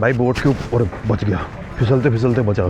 भाई बोट के ऊपर बच गया, फिसलते फिसलते बचा।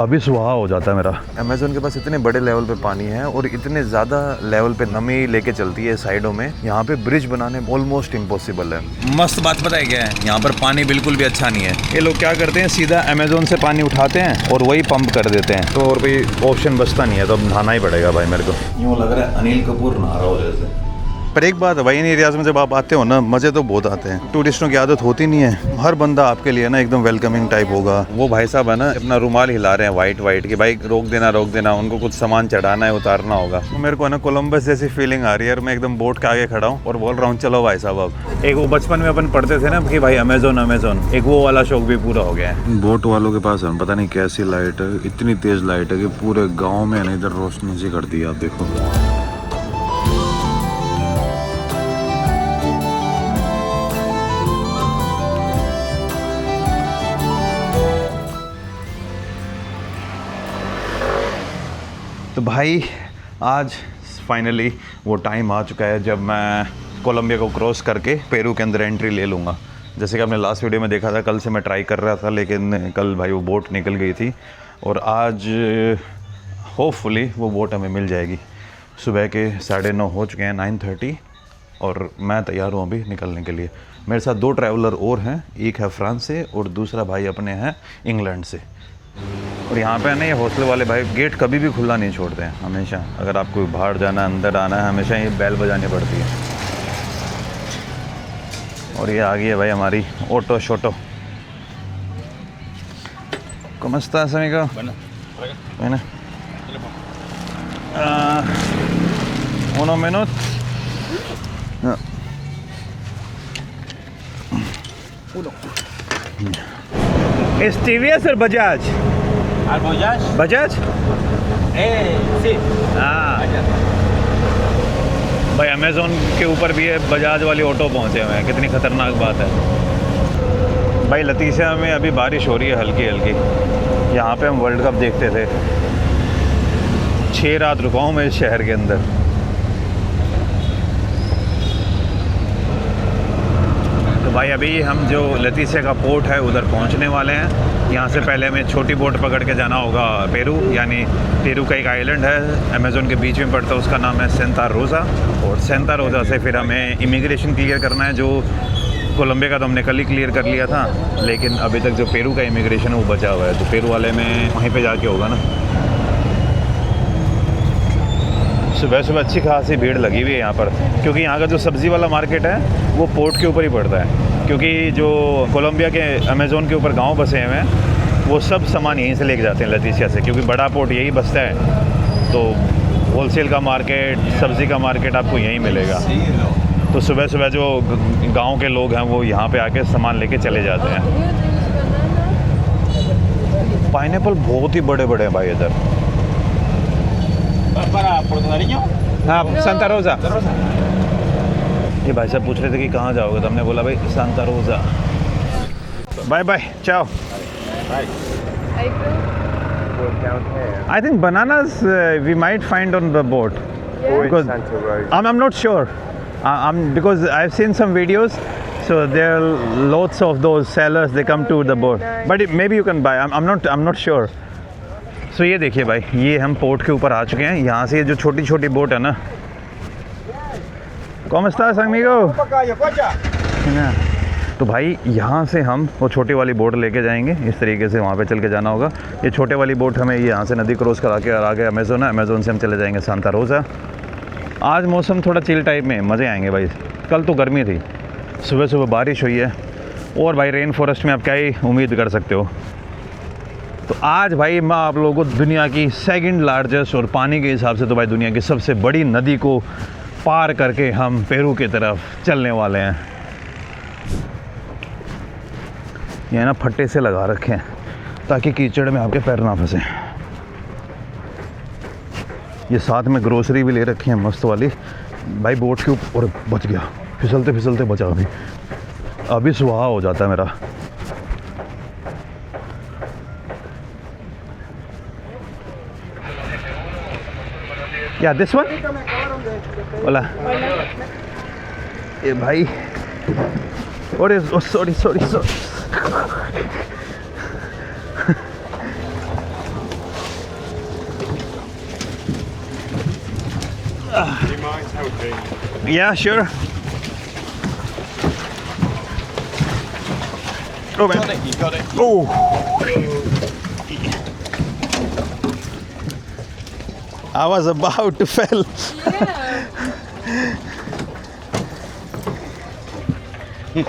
अभी सुहा हो जाता है मेरा। अमेज़न के पास इतने बड़े लेवल पे पानी है और इतने ज़्यादा लेवल पे नमी लेके चलती है साइडों में, यहाँ पे ब्रिज बनाने ऑलमोस्ट इम्पॉसिबल है। मस्त बात पता है क्या है, यहाँ पर पानी बिल्कुल भी अच्छा नहीं है। ये लोग क्या करते हैं, सीधा अमेज़न से पानी उठाते हैं और वही पंप कर देते हैं, तो और कोई ऑप्शन बचता नहीं है, तो अब नहाना ही पड़ेगा भाई मेरे को। यूँ लग रहा है अनिल कपूर नहा रहा हो जैसे। पर एक बात है भाई, इन एरियाज़ में जब आप आते हो ना, मज़े तो बहुत आते हैं। टूरिस्टों की आदत होती नहीं है, हर बंदा आपके लिए ना एकदम वेलकमिंग टाइप होगा। वो भाई साहब है ना, अपना रुमाल हिला रहे हैं वाइट कि भाई रोक देना, उनको कुछ सामान चढ़ाना है, उतारना होगा। तो मेरे को है ना कोलंबस जैसी फीलिंग आ रही है और मैं एकदम बोट के आगे खड़ा हूँ और बोल रहा हूँ चलो भाई साहब। अब एक वो बचपन में अपन पढ़ते थे ना कि भाई अमेज़न, एक वो वाला शौक भी पूरा हो गया है। बोट वालों के पास पता नहीं कैसी लाइट है, इतनी तेज़ लाइट है कि पूरे गाँव में ना इधर रोशनी सी कर दी। आप देखो तो भाई आज फाइनली वो टाइम आ चुका है जब मैं कोलंबिया को क्रॉस करके पेरू के अंदर एंट्री ले लूँगा। जैसे कि आपने लास्ट वीडियो में देखा था, कल से मैं ट्राई कर रहा था, लेकिन कल भाई वो बोट निकल गई थी और आज होपफुली वो बोट हमें मिल जाएगी। सुबह के 9:30 हो चुके हैं, 9:30, और मैं तैयार हूँ अभी निकलने के लिए। मेरे साथ 2 ट्रैवलर और हैं, एक है फ्रांस से और दूसरा भाई अपने हैं इंग्लैंड से। और यहाँ पे ना ये हॉस्टल वाले भाई गेट कभी भी खुला नहीं छोड़ते हैं, हमेशा। अगर आपको बाहर जाना है, अंदर आना है, हमेशा ये बेल बजानी पड़ती है। और ये आ गई है भाई हमारी ऑटो शोटो। ¿Cómo estás, amigo? Bueno. Uno minuto. No. Uno. ¿Es TVS o Bajaj? ¿Al Bajaj? Bajaj? Sí. हाँ भाई, अमेज़न के ऊपर भी है बजाज वाली ऑटो पहुँचे हुए हैं। कितनी ख़तरनाक बात है भाई। लतीसिया में अभी बारिश हो रही है हल्की हल्की। यहाँ पे हम वर्ल्ड कप देखते थे। 6 रात रुका हूँ मैं इस शहर के अंदर। तो भाई अभी हम जो लतीसिया का पोर्ट है उधर पहुँचने वाले हैं। यहाँ से पहले हमें छोटी बोट पकड़ के जाना होगा पेरू, यानी पेरू का एक आइलैंड है अमेज़न के बीच में पड़ता है, उसका नाम है सेंटा रोज़ा। और सेंटा रोज़ा से फिर हमें इमिग्रेशन क्लियर करना है। जो कोलंबिया का तो हमने कल ही क्लियर कर लिया था, लेकिन अभी तक जो पेरू का इमिग्रेशन है वो बचा हुआ है। तो पेरू वाले में वहीं पे जाके होगा ना। सुबह सुबह अच्छी खासी भीड़ लगी हुई है यहाँ पर, क्योंकि यहाँ का जो सब्ज़ी वाला मार्केट है वो पोर्ट के ऊपर ही पड़ता है। क्योंकि जो कोलंबिया के अमेज़न के ऊपर गांव बसे हुए हैं, वो सब सामान यहीं से लेके जाते हैं लतीसिया से, क्योंकि बड़ा पोर्ट यही बसता है। तो होलसेल का मार्केट, सब्ज़ी का मार्केट आपको यहीं मिलेगा। तो सुबह सुबह जो गांव के लोग हैं वो यहाँ पे आके सामान लेके चले जाते हैं। पाइनएप्पल बहुत ही बड़े बड़े हैं भाई इधर। हाँ, सांता रोज़ा। ये भाई साहब पूछ रहे थे कि कहाँ जाओगे, तो हमने बोला भाई सांता रोज़ा। बाय बाय, चाओ। I think bananas we might find on the boat. Yeah. Because I'm not sure. Because I've seen some videos, so there are lots of those sellers. They come to the boat, but maybe you can buy. I'm not sure. So ये देखिए भाई, ये हम port के ऊपर आ चुके हैं। यहाँ से ये जो छोटी छोटी बोट है ना, ¿Cómo estás, amigo? तो भाई यहाँ से हम वो छोटी वाली बोट लेके जाएंगे। इस तरीके से वहाँ पे चल के जाना होगा। ये छोटे वाली बोट हमें ये यहाँ से नदी क्रॉस करा के और आगे अमेज़न है, अमेज़न से हम चले जाएंगे सांता रोज़ा। आज मौसम थोड़ा चिल टाइप में, मज़े आएंगे भाई। कल तो गर्मी थी, सुबह सुबह बारिश हुई है, और भाई रेन फॉरेस्ट में आप क्या ही उम्मीद कर सकते हो। तो आज भाई मैं आप लोगों को दुनिया की सेकंड लार्जेस्ट, और पानी के हिसाब से तो भाई दुनिया की सबसे बड़ी नदी को पार करके हम पेरू की तरफ चलने वाले हैं। ये ना फट्टे से लगा रखे हैं ताकि कीचड़ में आपके पैर ना फंसे। ये साथ में ग्रोसरी भी ले रखी है मस्त वाली। भाई बोट के ऊपर बच गया, फिसलते फिसलते बचा। अभी सुहा हो जाता है मेरा। Yeah, this one? Hola. ये भाई, और sorry. Do you mind helping? Yeah, sure. Oh man. You got it. Oh. I was about to fall. Yeah.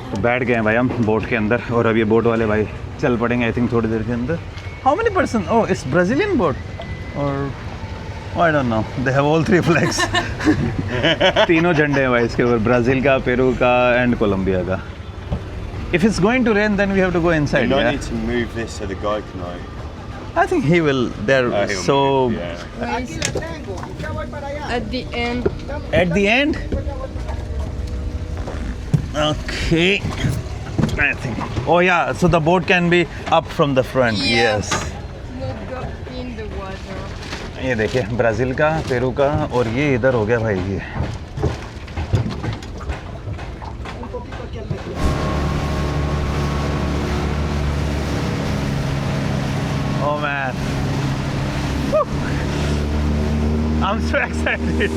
तो बैठ गए हैं भाई हम बोट के अंदर और अब ये बोट वाले भाई चल पड़ेंगे आई थिंक थोड़ी देर के अंदर. How many person? Oh it's Brazilian boat और I don't know they have all 3 flags. तीनों झंडे हैं भाई इसके ऊपर, ब्राज़ील का, पेरू का एंड कोलंबिया का. If it's going to rain then we have to go inside. I Yeah? need to move this so the guy can like. I think he will. They're He'll so move, yeah. At the end. at the end. Okay. I think. Oh yeah. So the boat can be up from the front. Yeah. Yes. Not go in the water. ये देखिए Brazil का, Peru का और ये इधर हो गया भाई ये. Oh man. Woo. I'm so excited.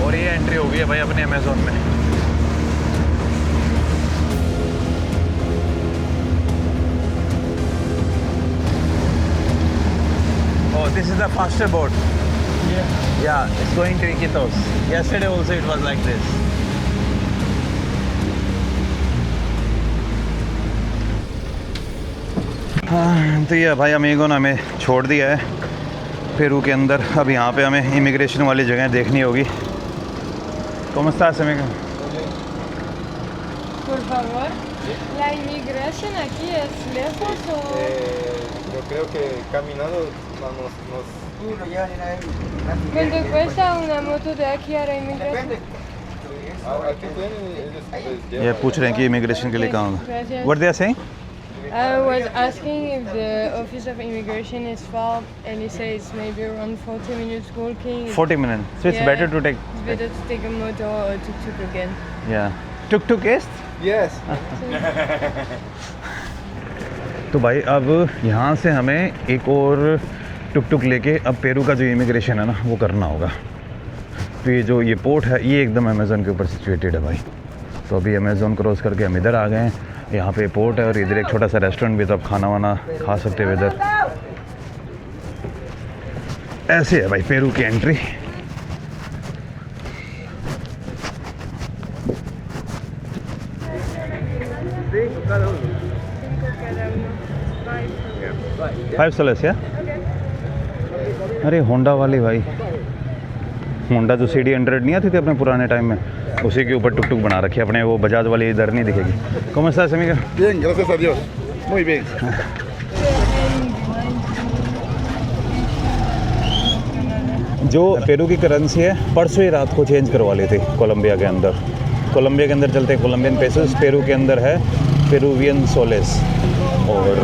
और ये एंट्री हो गई है भाई अपने अमेज़न में. Oh, this is the faster boat. Yeah, it's going to Iquitos. Yesterday also it was like this. हाँ, तो ये भाई अमेगो ने हमें छोड़ दिया है पेरू के अंदर. अब यहाँ पे हमें इमिग्रेशन वाली जगह देखनी होगी. ¿Cómo estás, amigo? Por favor. ¿La inmigración aquí es lejos o...? Yo creo que caminando nos ¿Cuánto cuesta una moto de aquí a la inmigración? aquí tienen ellos ये पूछ रहे हैं कि इमिग्रेशन के लिए कहाँ होगा. Gracias. What they are saying? I was asking if the office of immigration is far, and he says it's maybe around 40 minutes walking. 40 minutes. So it's Yeah. better to take. It's better to take a motor or tuk-tuk again. Yeah. Tuk-tuk is? Yes. तो भाई अब यहाँ से हमें एक और टुक लेके अब पेरू का जो इमिग्रेशन है ना वो करना होगा. तो ये जो ये पोर्ट है ये एकदम अमेज़न के ऊपर सिचुएटेड है भाई. तो अभी अमेज़न क्रॉस करके हम इधर आ गए हैं. यहाँ पे पोर्ट है और इधर एक छोटा सा रेस्टोरेंट भी, तो आप खाना वाना खा सकते हो इधर. ऐसे है भाई पेरू की एंट्री. $5 या? अरे होंडा वाली भाई, होंडा जो CD100 नहीं आती थी अपने पुराने टाइम में, उसी के ऊपर टुक बना रखी है अपने. वो बजाज वाली इधर नहीं दिखेगी. ¿Cómo estás, amiga? Bien, gracias a Dios. Muy bien. जो पेरू की करेंसी है परसों ही रात को चेंज करवा ली थी कोलंबिया के अंदर. कोलंबिया के अंदर चलते हैं कोलंबियन पेसोस, पेरू के अंदर है पेरूवियन सोलेस. और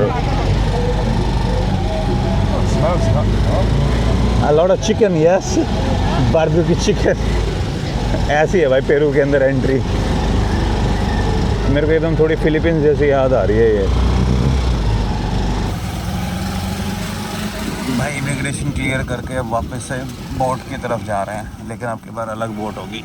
a lot of chicken, yes, barbecue chicken. ऐसी है भाई पेरू के अंदर एंट्री. मेरे को एकदम थोड़ी फिलीपींस जैसी याद आ रही है ये. भाई इमिग्रेशन क्लियर करके अब वापस से बोट की तरफ जा रहे हैं, लेकिन आपके बार अलग बोट होगी.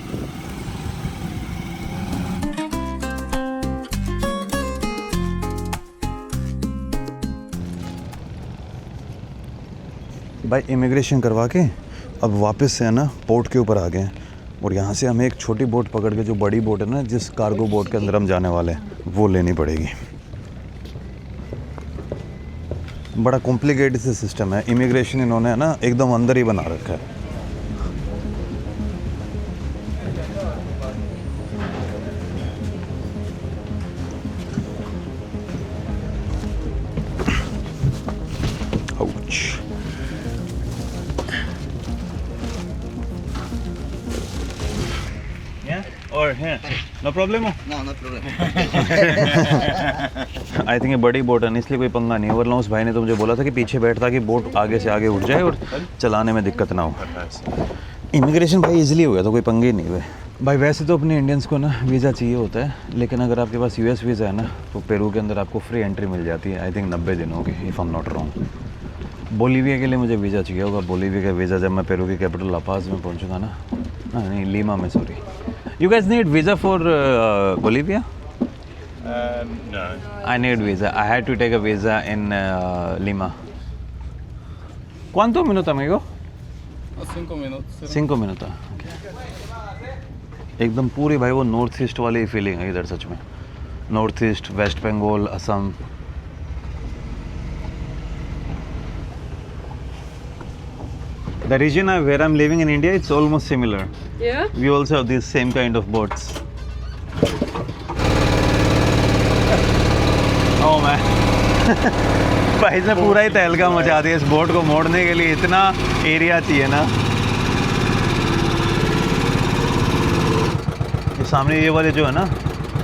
भाई इमिग्रेशन करवा के अब वापस से है ना पोर्ट के ऊपर आ गए हैं. और यहाँ से हमें एक छोटी बोट पकड़ के, जो बड़ी बोट है ना जिस कार्गो बोट के अंदर हम जाने वाले हैं, वो लेनी पड़ेगी. बड़ा कॉम्प्लिकेटेड सा सिस्टम है. इमिग्रेशन इन्होंने है ना एकदम अंदर ही बना रखा है. Ouch. Yeah. और है नो प्रॉब्लम हो No, no problem. I think ये बड़ी बोट है इसलिए कोई पंगा नहीं है, वरना उस भाई ने तो मुझे बोला था कि पीछे बैठता कि बोट आगे से आगे उठ जाए और चलाने में दिक्कत ना हो। इमिग्रेशन भाई इजीली हो गया तो कोई पंगे नहीं हुए भाई। वैसे तो अपने इंडियंस को ना वीज़ा चाहिए होता है, लेकिन अगर आपके पास यूएस वीज़ा है ना तो पेरू के अंदर आपको फ्री एंट्री मिल जाती है, आई थिंक 90 दिनों की, if I am not wrong. Bolivia के लिए मुझे वीज़ा चाहिए होगा। बोलीविया का वीज़ा जब मैं पेरू की कैपिटल लापाज में पहुंचूंगा ना, नहीं लीमा में, sorry. You guys need visa for Bolivia? No. I need visa. I had to take a visa in Lima. ¿Cuánto minutos, amigo? 5 minutos. 5 minutos. Okay. एकदम पूरी भाई वो नॉर्थ ईस्ट वाली फीलिंग है इधर सच में। North east, West Bengal, Assam. The region where I'm living in India, it's almost similar. Yeah? We also have these same kind of boats. Oh man. भाई इसने पूरा ही तहलका मचा दिया। इस बोट को मोड़ने के लिए इतना एरिया चाहिए ना। ये सामने ये वाले जो है ना,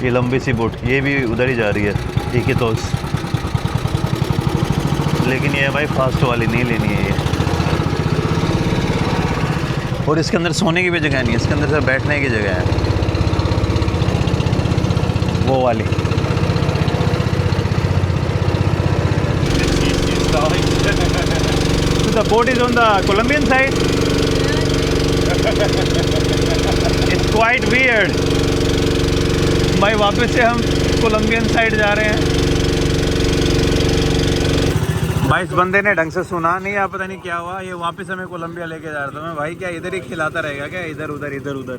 ये लंबी सी बोट, ये भी उधर ही जा रही है, इकितोस। लेकिन ये भाई फास्ट वाली नहीं लेनी है ये। और इसके अंदर सोने की भी जगह नहीं है, इसके अंदर सिर्फ बैठने की जगह है, वो वाली। The boat is on the Colombian side. It's quite weird. भाई वापस से हम कोलंबियन साइड जा रहे हैं। भाई इस बंदे ने ढंग से सुना नहीं, आप पता नहीं क्या हुआ, ये वापस हमें कोलंबिया लेके जा रहा था। मैं भाई क्या इधर ही खिलाता रहेगा क्या, इधर उधर इधर उधर।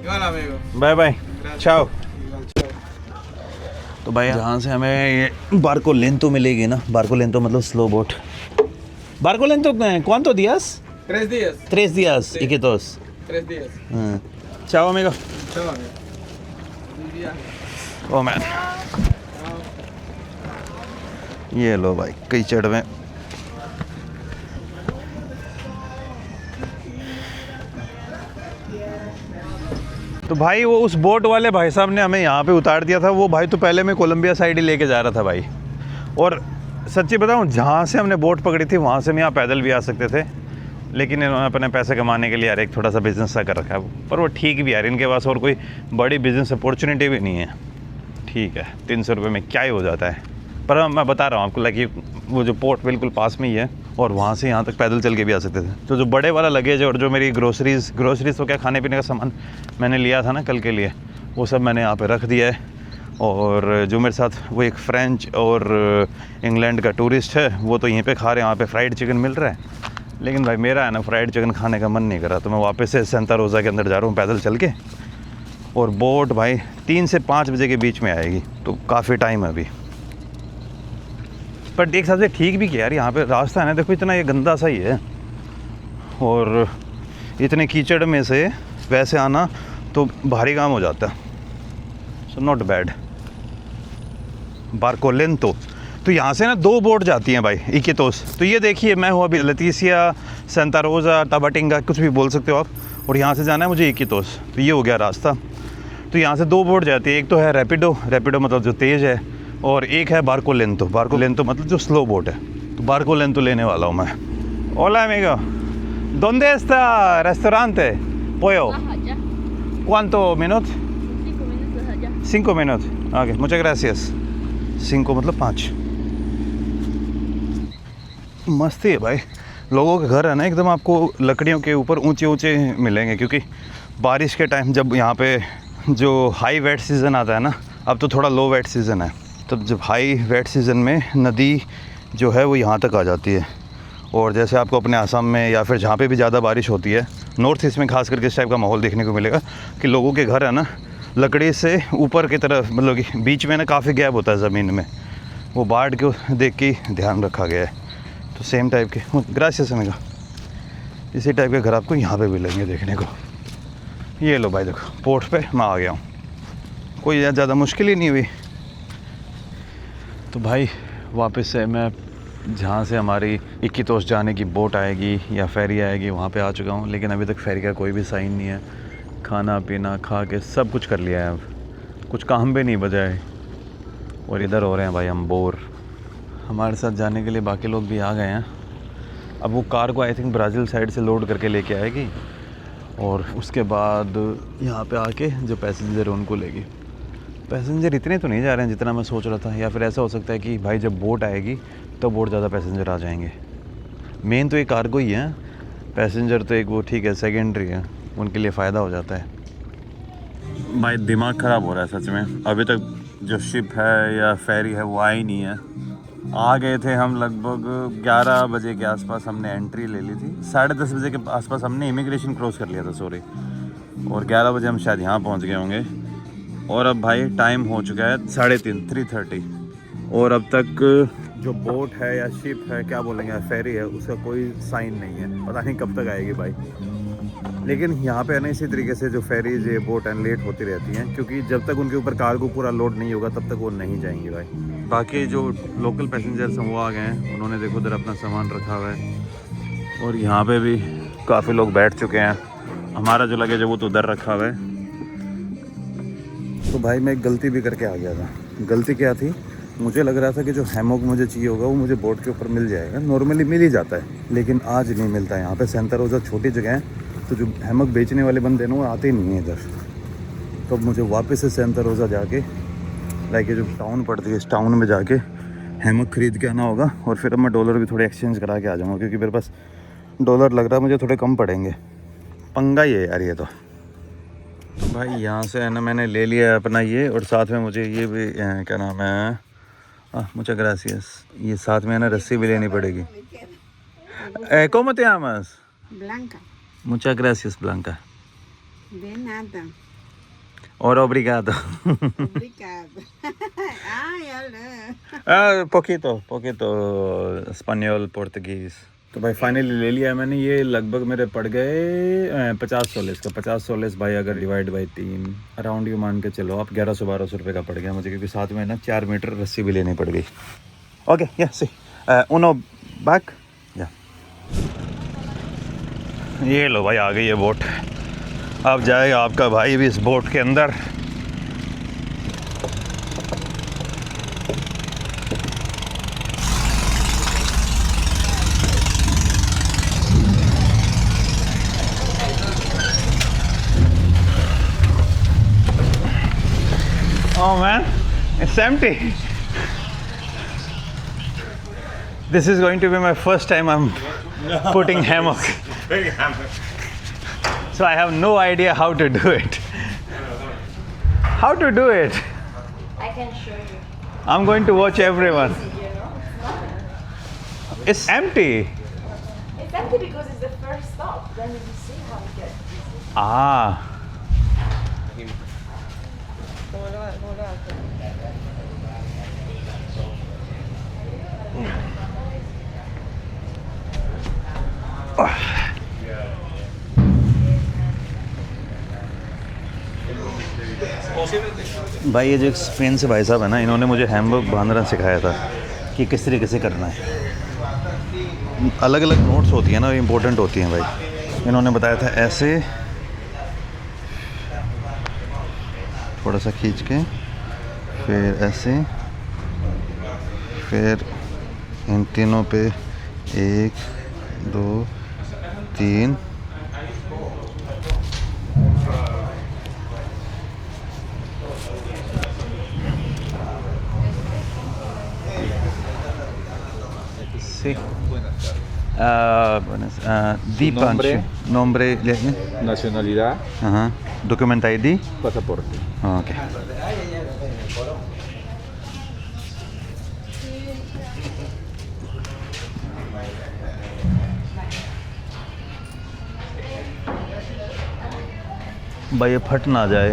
Igual, amigo. बाय बाय, चाओ। तो भाई जहाँ से हमें ये बारकोलेंतो मिलेगी ना, बारकोलेंतो मतलब slow boat. बारकोलेंतो ¿cuántos días? 3 días. 3 días, iquitos. 3 días. Chao, amigo. Chao, amigo. Oh man. ये लो भाई कीचड़ में। तो भाई वो उस बोट वाले भाई साहब ने हमें यहाँ पे उतार दिया था। वो भाई तो पहले मैं कोलंबिया साइड ही लेके जा रहा था भाई। और सच्ची बताऊँ, जहाँ से हमने बोट पकड़ी थी वहाँ से हम यहाँ पैदल भी आ सकते थे, लेकिन इन्होंने अपने पैसे कमाने के लिए यार एक थोड़ा सा बिज़नेस सा कर रखा है। पर वो ठीक भी यार, इनके पास और कोई बड़ी बिज़नेस अपॉर्चुनिटी भी नहीं है। ठीक है, 300 रुपये में क्या ही हो जाता है। पर मैं बता रहा हूँ आपको, लाइक वो जो पोर्ट बिल्कुल पास में ही है और वहाँ से यहाँ तक पैदल चल के भी आ सकते थे। तो जो बड़े वाला लगेज और जो मेरी ग्रोसरीज़ तो क्या खाने पीने का सामान मैंने लिया था ना कल के लिए, वो सब मैंने यहाँ पे रख दिया है। और जो मेरे साथ वो एक फ्रेंच और इंग्लैंड का टूरिस्ट है, वो तो यहीं पे खा रहे हैं, वहाँ पे फ्राइड चिकन मिल रहा है। लेकिन भाई मेरा है ना फ्राइड चिकन खाने का मन नहीं कर रहा, तो मैं वापस से सेंटा रोज़ा के अंदर जा रहा हूँ पैदल चल के। और बोट भाई 3 से 5 बजे के बीच में आएगी, तो काफ़ी टाइम है अभी। पर एक हिसाब से ठीक भी किया यार, यहाँ पे रास्ता है ना, देखो इतना ये गंदा सा ही है और इतने कीचड़ में से वैसे आना तो भारी काम हो जाता है। So not bad. बारकोलेंतो, तो यहाँ से ना 2 बोट जाती हैं भाई, इकितोस। तो ये देखिए, मैं हूँ अभी लतीसिया, सेंटा रोज़ा, टाबाटिंगा, कुछ भी बोल सकते हो आप। और यहाँ से जाना है मुझे इकितोस, तो ये हो गया रास्ता। तो यहाँ से 2 बोट जाती है, एक तो है रैपिडो मतलब जो तेज़ है, और एक है बारकोलेंतो मतलब जो स्लो बोट है। तो बारकोलेंतो लेने वाला हूँ मैं। Hola amigo, ¿dónde está restaurante? Pollo. Allá. ¿Cuánto minutos? 5 minutos allá. 5 minutos. Ok, muchas gracias. 5 मतलब 5। मस्ती है भाई। लोगों के घर है ना एकदम आपको लकड़ियों के ऊपर ऊंचे मिलेंगे, क्योंकि बारिश के टाइम जब यहाँ पे जो हाई वेट सीज़न आता है ना, अब तो थोड़ा लो वेट सीज़न है, तब जब हाई वेट सीज़न में नदी जो है वो यहाँ तक आ जाती है। और जैसे आपको अपने असम में या फिर जहाँ पे भी ज़्यादा बारिश होती है, नॉर्थ ईस्ट में खास करके इस टाइप का माहौल देखने को मिलेगा कि लोगों के घर है ना लकड़ी से ऊपर की तरफ, मतलब कि बीच में ना काफ़ी गैप होता है ज़मीन में, वो बाढ़ को देख के ध्यान रखा गया है। तो सेम टाइप के ग्रासियस अमेगा, इसी टाइप के घर आपको यहाँ पे मिलेंगे देखने को। ये लो भाई देखो, पोर्ट पे मैं आ गया हूँ। कोई ज़्यादा मुश्किल ही नहीं हुई। तो भाई वापस से मैं जहाँ से हमारी इक्कीतोस जाने की बोट आएगी या फेरी आएगी वहाँ पे आ चुका हूँ, लेकिन अभी तक फेरी का कोई भी साइन नहीं है। खाना पीना खा के सब कुछ कर लिया है, अब कुछ काम भी नहीं बचा है और इधर हो रहे हैं भाई हम बोर। हमारे साथ जाने के लिए बाकी लोग भी आ गए हैं। अब वो कार को आई थिंक ब्राज़ील साइड से लोड करके लेके आएगी और उसके बाद यहाँ पे आके जो पैसेंजर है उनको लेगी। पैसेंजर इतने तो नहीं जा रहे हैं जितना मैं सोच रहा था, या फिर ऐसा हो सकता है कि भाई जब बोट आएगी तो बहुत ज़्यादा पैसेंजर आ जाएंगे। मेन तो एक कार्गो ही है, पैसेंजर तो एक वो ठीक है सेकेंडरी है, उनके लिए फ़ायदा हो जाता है। भाई दिमाग ख़राब हो रहा है सच में। अभी तक जो शिप है या फेरी है वो आई नहीं है। आ गए थे हम लगभग 11 बजे के आसपास, हमने एंट्री ले ली थी। 10:30 बजे के आसपास हमने इमिग्रेशन क्रॉस कर लिया था, सॉरी, और 11 बजे हम शायद यहाँ पहुँच गए होंगे। और अब भाई टाइम हो चुका है 3:30 और अब तक जो बोट है या शिप है, क्या बोलेंगे, फेरी है, उसका कोई साइन नहीं है। पता नहीं कब तक आएगी भाई। लेकिन यहाँ पे है ना, इसी तरीके से जो फेरीज ये बोट हैं लेट होती रहती हैं, क्योंकि जब तक उनके ऊपर कार्गो पूरा लोड नहीं होगा तब तक वो नहीं जाएंगे भाई। बाकी जो लोकल पैसेंजर्स हैं वो आ गए हैं, उन्होंने देखो उधर अपना सामान रखा हुआ है और यहाँ पे भी काफ़ी लोग बैठ चुके हैं। हमारा जो लगेज है वो तो उधर रखा हुआ है। तो भाई मैं एक गलती भी करके आ गया था। गलती क्या थी, मुझे लग रहा था कि जो हैमॉक मुझे चाहिए होगा वो मुझे बोट के ऊपर मिल जाएगा, नॉर्मली मिल ही जाता है, लेकिन आज नहीं मिलता है। यहाँ पे सेंटा रोज़ा छोटी जगह है, तो जो हैमॉक बेचने वाले बंदे हैं वो आते ही नहीं हैं इधर। तो अब मुझे वापस से सेंटा रोज़ा जाके, लाइक ये जो टाउन पड़ती है, इस टाउन में जाके हैमॉक ख़रीद के आना होगा और फिर अब मैं डॉलर भी थोड़े एक्सचेंज करा के आ जाऊँगा, क्योंकि मेरे पास डॉलर लग रहा है मुझे थोड़े कम पड़ेंगे। पंगा ही है यार ये तो। भाई यहाँ से है ना मैंने ले लिया है अपना ये, और साथ में मुझे ये भी क्या नाम है, मुझे ग्रासियस, ये साथ में है ना रस्सी भी लेनी पड़ेगी। ¿Cómo te llamas? Blanca, Muchas gracias, Blanca. de nada. और obrigado. Obrigada. Ay, habla. Poquito español, portugués. तो भाई फाइनली ले लिया है मैंने। ये लगभग मेरे पड़ गए 50 सोलेस का। 50 सोलेस भाई अगर डिवाइड बाई 3 अराउंड यू मान के चलो आप 1100-1200 रुपये का पड़ गया मुझे, क्योंकि साथ में ना 4 मीटर रस्सी भी लेनी पड़ गई। ओके या सी उनो बैक या। ये लो भाई आ गई है बोट। अब जाएगा आपका भाई भी इस बोट के अंदर। Oh man, it's empty. This is going to be my first time I'm putting hammock. So I have no idea how to do it. How to do it? I can show you. I'm going to watch everyone. You know, It's empty. it's empty because it's the first stop. Then you see how it gets. Ah. भाई ये जो Spain से भाई साहब है ना, इन्होंने मुझे हैमबर्ग बांधना सिखाया था कि किस तरीके से करना है। अलग अलग नोट्स होती हैं ना, इम्पोर्टेंट होती हैं भाई। इन्होंने बताया था ऐसे थोड़ा सा खींच के, फिर ऐसे, फिर इन तीनों पे 1 2 3 Sí. Buenas. Di Nombre. Pancho. Nombre. Nacionalidad, Ajá. Document ID. pasaporte. Ok. भाई ये फट ना जाए।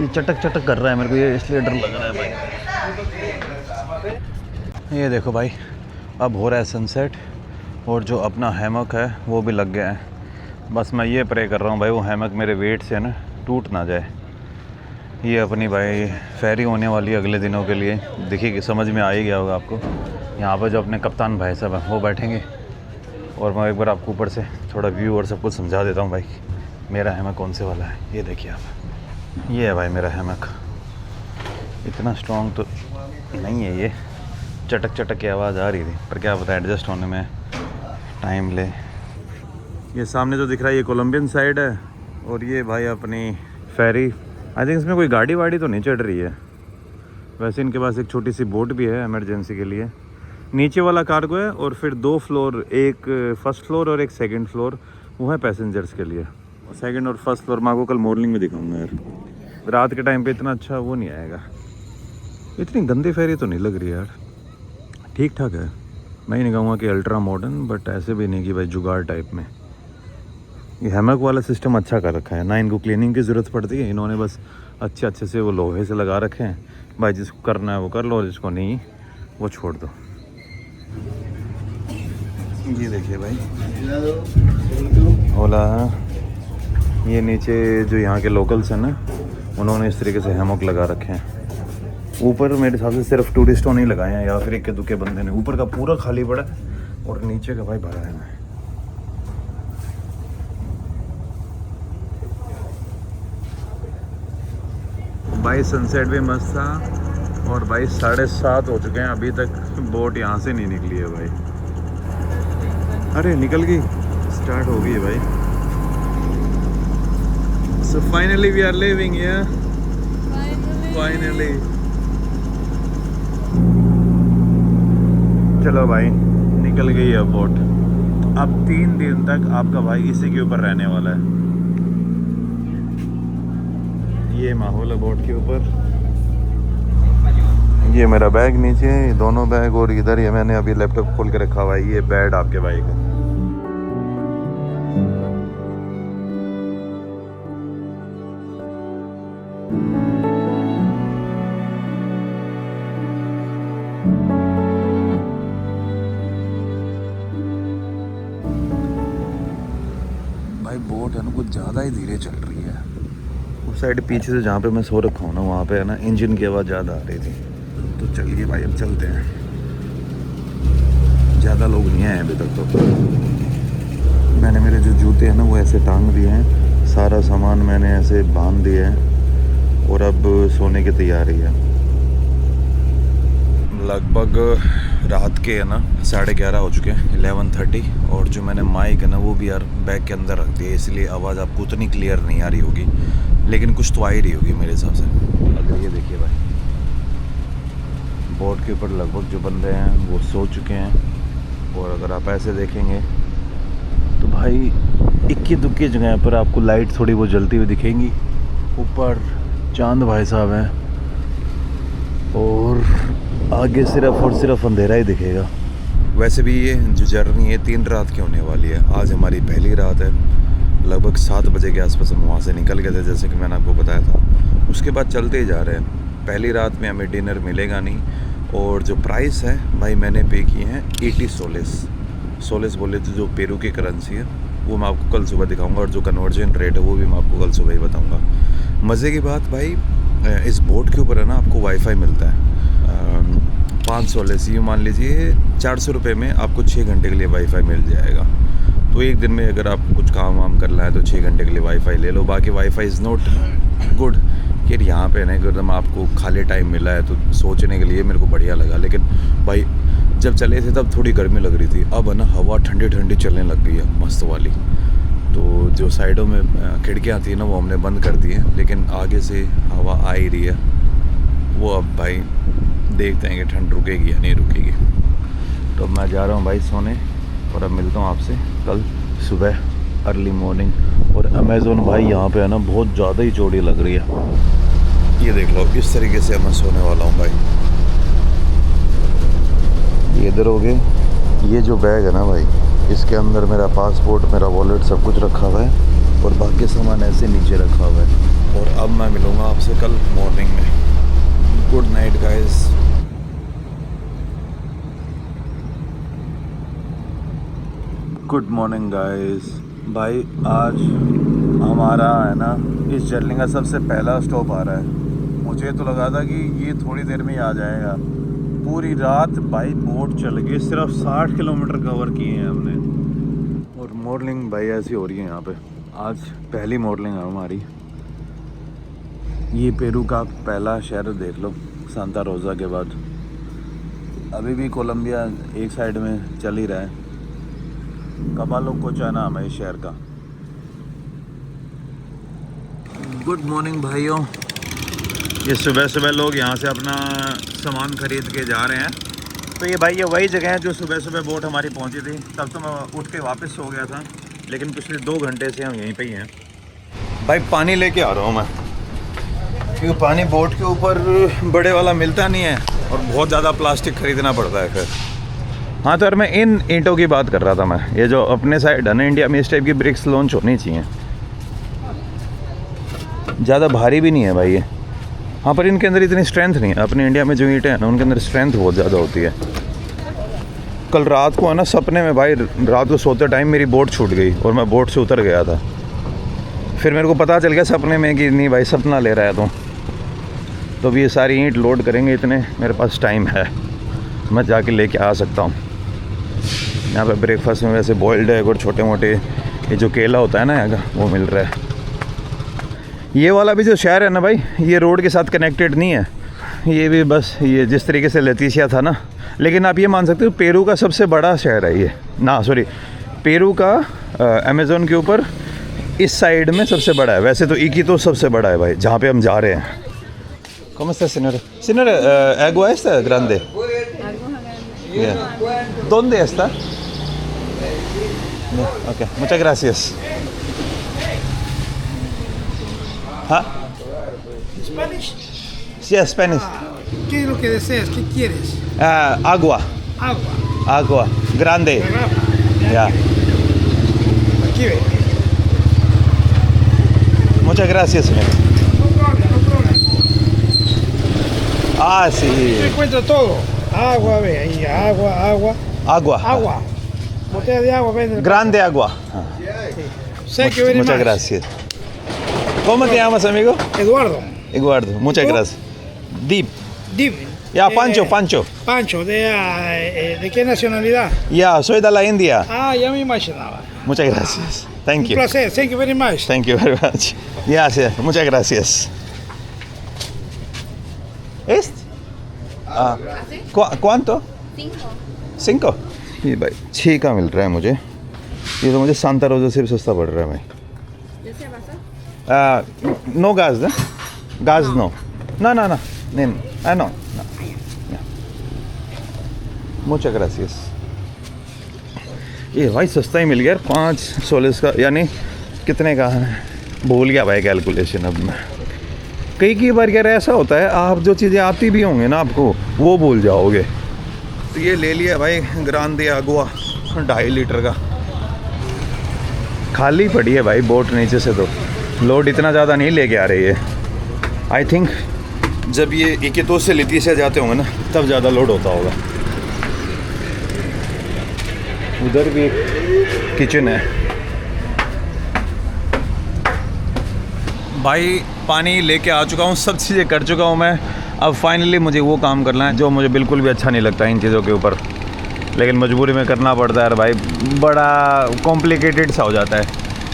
ये चटक चटक कर रहा है मेरे को, ये इसलिए डर लग रहा है भाई। ये देखो भाई अब हो रहा है सनसेट और जो अपना हैमक है वो भी लग गया है। बस मैं ये प्रे कर रहा हूँ भाई वो हैमक मेरे वेट से ना टूट ना जाए। ये अपनी भाई फेरी होने वाली है अगले दिनों के लिए, देखिए समझ में आ ही गया होगा आपको। यहाँ पर जो अपने कप्तान भाई साहब हैं वो बैठेंगे और मैं एक बार आपको ऊपर से थोड़ा व्यू और सब कुछ समझा देता हूँ भाई मेरा हैमक कौन से वाला है। ये देखिए आप, ये है भाई मेरा हैमक। इतना स्ट्रॉन्ग तो नहीं है, ये चटक चटक की आवाज़ आ रही थी, पर क्या पता एडजस्ट होने में टाइम ले। ये सामने जो दिख रहा है ये कोलंबियन साइड है और ये भाई अपनी फेरी। आई थिंक इसमें कोई गाड़ी वाड़ी तो नहीं चढ़ रही है, वैसे इनके पास एक छोटी सी बोट भी है इमरजेंसी के लिए। नीचे वाला कार्गो है और फिर 2 फ्लोर, एक फर्स्ट फ्लोर और एक सेकंड फ्लोर, वो है पैसेंजर्स के लिए। सेकंड और फर्स्ट फ्लोर मैं आपको कल मॉर्निंग में दिखाऊंगा यार, रात के टाइम पे इतना अच्छा वो नहीं आएगा। इतनी गंदी फेरी तो नहीं लग रही यार, ठीक ठाक है। मैं ही नहीं कहूँगा कि अल्ट्रा मॉडर्न, बट ऐसे भी नहीं कि भाई जुगाड़ टाइप में। ये हैमक वाला सिस्टम अच्छा कर रखा है ना, इनको क्लीनिंग की ज़रूरत पड़ती है, इन्होंने बस अच्छे से वो लोहे से लगा रखे हैं। भाई जिसको करना है वो कर लो और जिसको नहीं वो छोड़ दो। ये देखिए भाई ओला, ये नीचे जो यहाँ के लोकल्स हैं ना उन्होंने इस तरीके से हैमक लगा रखे हैं। ऊपर मेरे हिसाब से सिर्फ टूरिस्टों नहीं लगाए हैं या फिर इक्के दुक्के बंदे ने, ऊपर का पूरा खाली पड़ा है और नीचे का भाई भरा है। भाई सनसेट भी मस्त था और भाई 7:30 हो चुके हैं, अभी तक बोट यहाँ से नहीं निकली है भाई। अरे निकल गई, स्टार्ट हो गई है भाई। So finally we are living here, finally. चलो भाई निकल गई है बोट। अब 3 दिन तक आपका भाई इसी के ऊपर रहने वाला है। ये माहौल है बोट के ऊपर। ये मेरा बैग नीचे है, दोनों बैग, और इधर ये मैंने अभी लैपटॉप खोल के रखा हुआ है, ये बेड आपके भाई का। भाई बोट है ना कुछ ज़्यादा ही धीरे चल रही है। उस साइड पीछे से जहाँ पे मैं सो रखा हूँ ना वहाँ पे है ना इंजन की आवाज़ ज़्यादा आ रही थी। तो चलिए भाई अब चलते हैं, ज़्यादा लोग नहीं आए अभी तक। तो मैंने मेरे जो जूते हैं ना वो ऐसे टांग दिए हैं, सारा सामान मैंने ऐसे बांध दिया है और अब सोने की तैयारी है। लगभग रात के है ना 11:30 हो चुके हैं, 11:30। और जो मैंने माइक है ना वो भी यार बैग के अंदर रख दिया, इसलिए आवाज़ आपको उतनी क्लियर नहीं आ रही होगी, लेकिन कुछ तो आ ही रही होगी मेरे हिसाब से। अगर ये देखिए भाई बोट के ऊपर लगभग जो बंदे हैं वो सो चुके हैं। और अगर आप ऐसे देखेंगे तो भाई इक्की दुक्की जगह पर आपको लाइट थोड़ी वो जलती हुई दिखेंगी। ऊपर चांद भाई साहब हैं और आगे सिर्फ और सिर्फ अंधेरा ही दिखेगा। वैसे भी ये जो जर्नी है 3 रात की होने वाली है। आज हमारी पहली रात है, लगभग 7 बजे के आसपास हम वहाँ से निकल गए थे, जैसे कि मैंने आपको बताया था। उसके बाद चलते ही जा रहे हैं। पहली रात में हमें डिनर मिलेगा नहीं, और जो प्राइस है भाई मैंने पे किए हैं 80 सोलेस बोले तो जो पेरू की करेंसी है वो मैं आपको कल सुबह दिखाऊंगा, और जो कन्वर्जन रेट है वो भी मैं आपको कल सुबह ही बताऊंगा। मज़े की बात भाई इस बोट के ऊपर है ना आपको वाईफाई मिलता है 5 सोलेस, ये मान लीजिए 400 रुपये में आपको 6 घंटे के लिए वाईफाई मिल जाएगा। तो एक दिन में अगर आपको कुछ काम वाम करना है तो 6 घंटे के लिए वाईफाई ले लो। बाकी वाईफाई इज़ नॉट गुड कि यहाँ पे ना एकदम आपको खाली टाइम मिला है तो सोचने के लिए मेरे को बढ़िया लगा। लेकिन भाई जब चले थे तब थोड़ी गर्मी लग रही थी, अब है ना हवा ठंडी ठंडी चलने लग गई है मस्त वाली। तो जो साइडों में खिड़कियाँ थी ना वो हमने बंद कर दी हैं, लेकिन आगे से हवा आ ही रही है। वो अब भाई देखते हैं कि ठंड रुकेगी या नहीं रुकेगी। तो अब मैं जा रहा हूँ भाई सोने, और अब मिलता हूँ आपसे कल सुबह अर्ली मॉर्निंग। और अमेज़ोन भाई यहाँ पे है ना बहुत ज़्यादा ही चौड़ी लग रही है। ये देख लो इस तरीके से मैं सोने वाला हूँ भाई। ये इधर हो गए, ये जो बैग है ना भाई इसके अंदर मेरा पासपोर्ट, मेरा वॉलेट सब कुछ रखा हुआ है, और बाकी सामान ऐसे नीचे रखा हुआ है। और अब मैं मिलूँगा आपसे कल मॉर्निंग में। Good night guys. Good morning guys. भाई आज हमारा है ना इस जर्नी का सबसे पहला स्टॉप आ रहा है। मुझे तो लगा था कि ये थोड़ी देर में ही आ जाएगा। पूरी रात भाई बोट चल गई, सिर्फ 60 किलोमीटर कवर किए हैं हमने। और मॉर्निंग भाई ऐसी हो रही है यहाँ पे। आज पहली मॉर्निंग है हमारी। ये पेरू का पहला शहर देख लो सांता रोज़ा के बाद। अभी भी कोलंबिया एक साइड में चल ही रहा है। कबालो कोचा नाम है इस शहर का। गुड मॉर्निंग भाइयों। ये सुबह सुबह लोग यहाँ से अपना सामान खरीद के जा रहे हैं। तो ये भाई ये वही जगह है जो सुबह सुबह बोट हमारी पहुँची थी। तब तो मैं उठ के वापस सो गया था, लेकिन पिछले 2 घंटे से हम यहीं पे ही हैं। भाई पानी लेके आ रहा हूँ मैं, क्योंकि पानी बोट के ऊपर बड़े वाला मिलता नहीं है और बहुत ज़्यादा प्लास्टिक ख़रीदना पड़ता है फिर। हाँ तो यार मैं इन ईंटों की बात कर रहा था। मैं ये जो अपने साइड है ना इंडिया में इस टाइप की ब्रिक्स लॉन्च होनी चाहिए। ज़्यादा भारी भी नहीं है भाई ये। हाँ पर इनके अंदर इतनी स्ट्रेंथ नहीं है। अपने इंडिया में जो ईंटें हैं ना उनके अंदर स्ट्रेंथ बहुत ज़्यादा होती है। कल रात को है ना सपने में भाई, रात को सोते टाइम मेरी बोट छूट गई और मैं बोट से उतर गया था। फिर मेरे को पता चल गया सपने में कि नहीं भाई सपना ले रहा है तो भी ये सारी ईंट लोड करेंगे। इतने मेरे पास टाइम है, मैं जाके लेके आ सकता हूँ। यहाँ पे ब्रेकफास्ट में वैसे बॉइल्ड एग और छोटे मोटे ये जो केला होता है ना यहाँ का वो मिल रहा है। ये वाला भी जो शहर है ना भाई, ये रोड के साथ कनेक्टेड नहीं है। ये भी बस ये जिस तरीके से लेटिसिया था ना, लेकिन आप ये मान सकते हो पेरू का सबसे बड़ा शहर है ये ना, सॉरी पेरू का अमेज़न के ऊपर इस साइड में सबसे बड़ा है। वैसे तो इक्वितो सबसे बड़ा है भाई जहाँ पे हम जा रहे हैं। ¿Cómo está, señora? Señora, ¿agua esta grande? Yeah. ¿Dónde está? Yeah, ok, muchas gracias. ¿Ah? Spanish? Sí, Spanish. ¿Qué es lo que deseas? ¿Qué quieres? Agua. Agua. Agua. Grande. Ya. Aquí ve. Muchas gracias, señora. No problem, no problem. Ah, sí. Se encuentra todo. Agua, ve ahí, agua, agua. Agua. Agua. Botella de agua, vende. Grande agua. Thank you very Muchas much. gracias. ¿Cómo te llamas, amigo? Eduardo. Eduardo. Muchas ¿Tú? gracias. Deep. Dime. Ya, Pancho, Pancho. Pancho, ¿de qué nacionalidad? Ya, soy de la India. Ah, ya me imaginaba. Muchas gracias. Thank Un you. placer. Thank you very much. Thank you very much. Gracias. Muchas gracias. ¿Este? ¿Cuánto? 5. ये भाई 6 का मिल रहा है मुझे। ये तो मुझे Santa रोज़ा से भी सस्ता पड़ रहा है भाई। No gas, ¿no? Gas no. No. No. Muchas gracias. ये भाई सस्ता ही मिल गया 5 सोल्स का, यानी कितने का है भूल गया भाई कैलकुलेशन अब मैं। कई बार यार ऐसा होता है आप जो चीज़ें आती भी होंगे ना आपको वो भूल जाओगे। तो ये ले लिया भाई ग्रांडे अगुआ 2.5 लीटर का। खाली पड़ी है भाई बोट नीचे से, तो लोड इतना ज़्यादा नहीं लेके आ रही है। आई थिंक जब ये इक्वितो से लेटिसिया जाते होंगे ना तब ज़्यादा लोड होता होगा। उधर भी किचन है भाई। पानी लेके आ चुका हूँ, सब चीज़ें कर चुका हूँ मैं। अब फाइनली मुझे वो काम करना है जो मुझे बिल्कुल भी अच्छा नहीं लगता इन चीज़ों के ऊपर, लेकिन मजबूरी में करना पड़ता है भाई। बड़ा कॉम्प्लिकेटेड सा हो जाता है।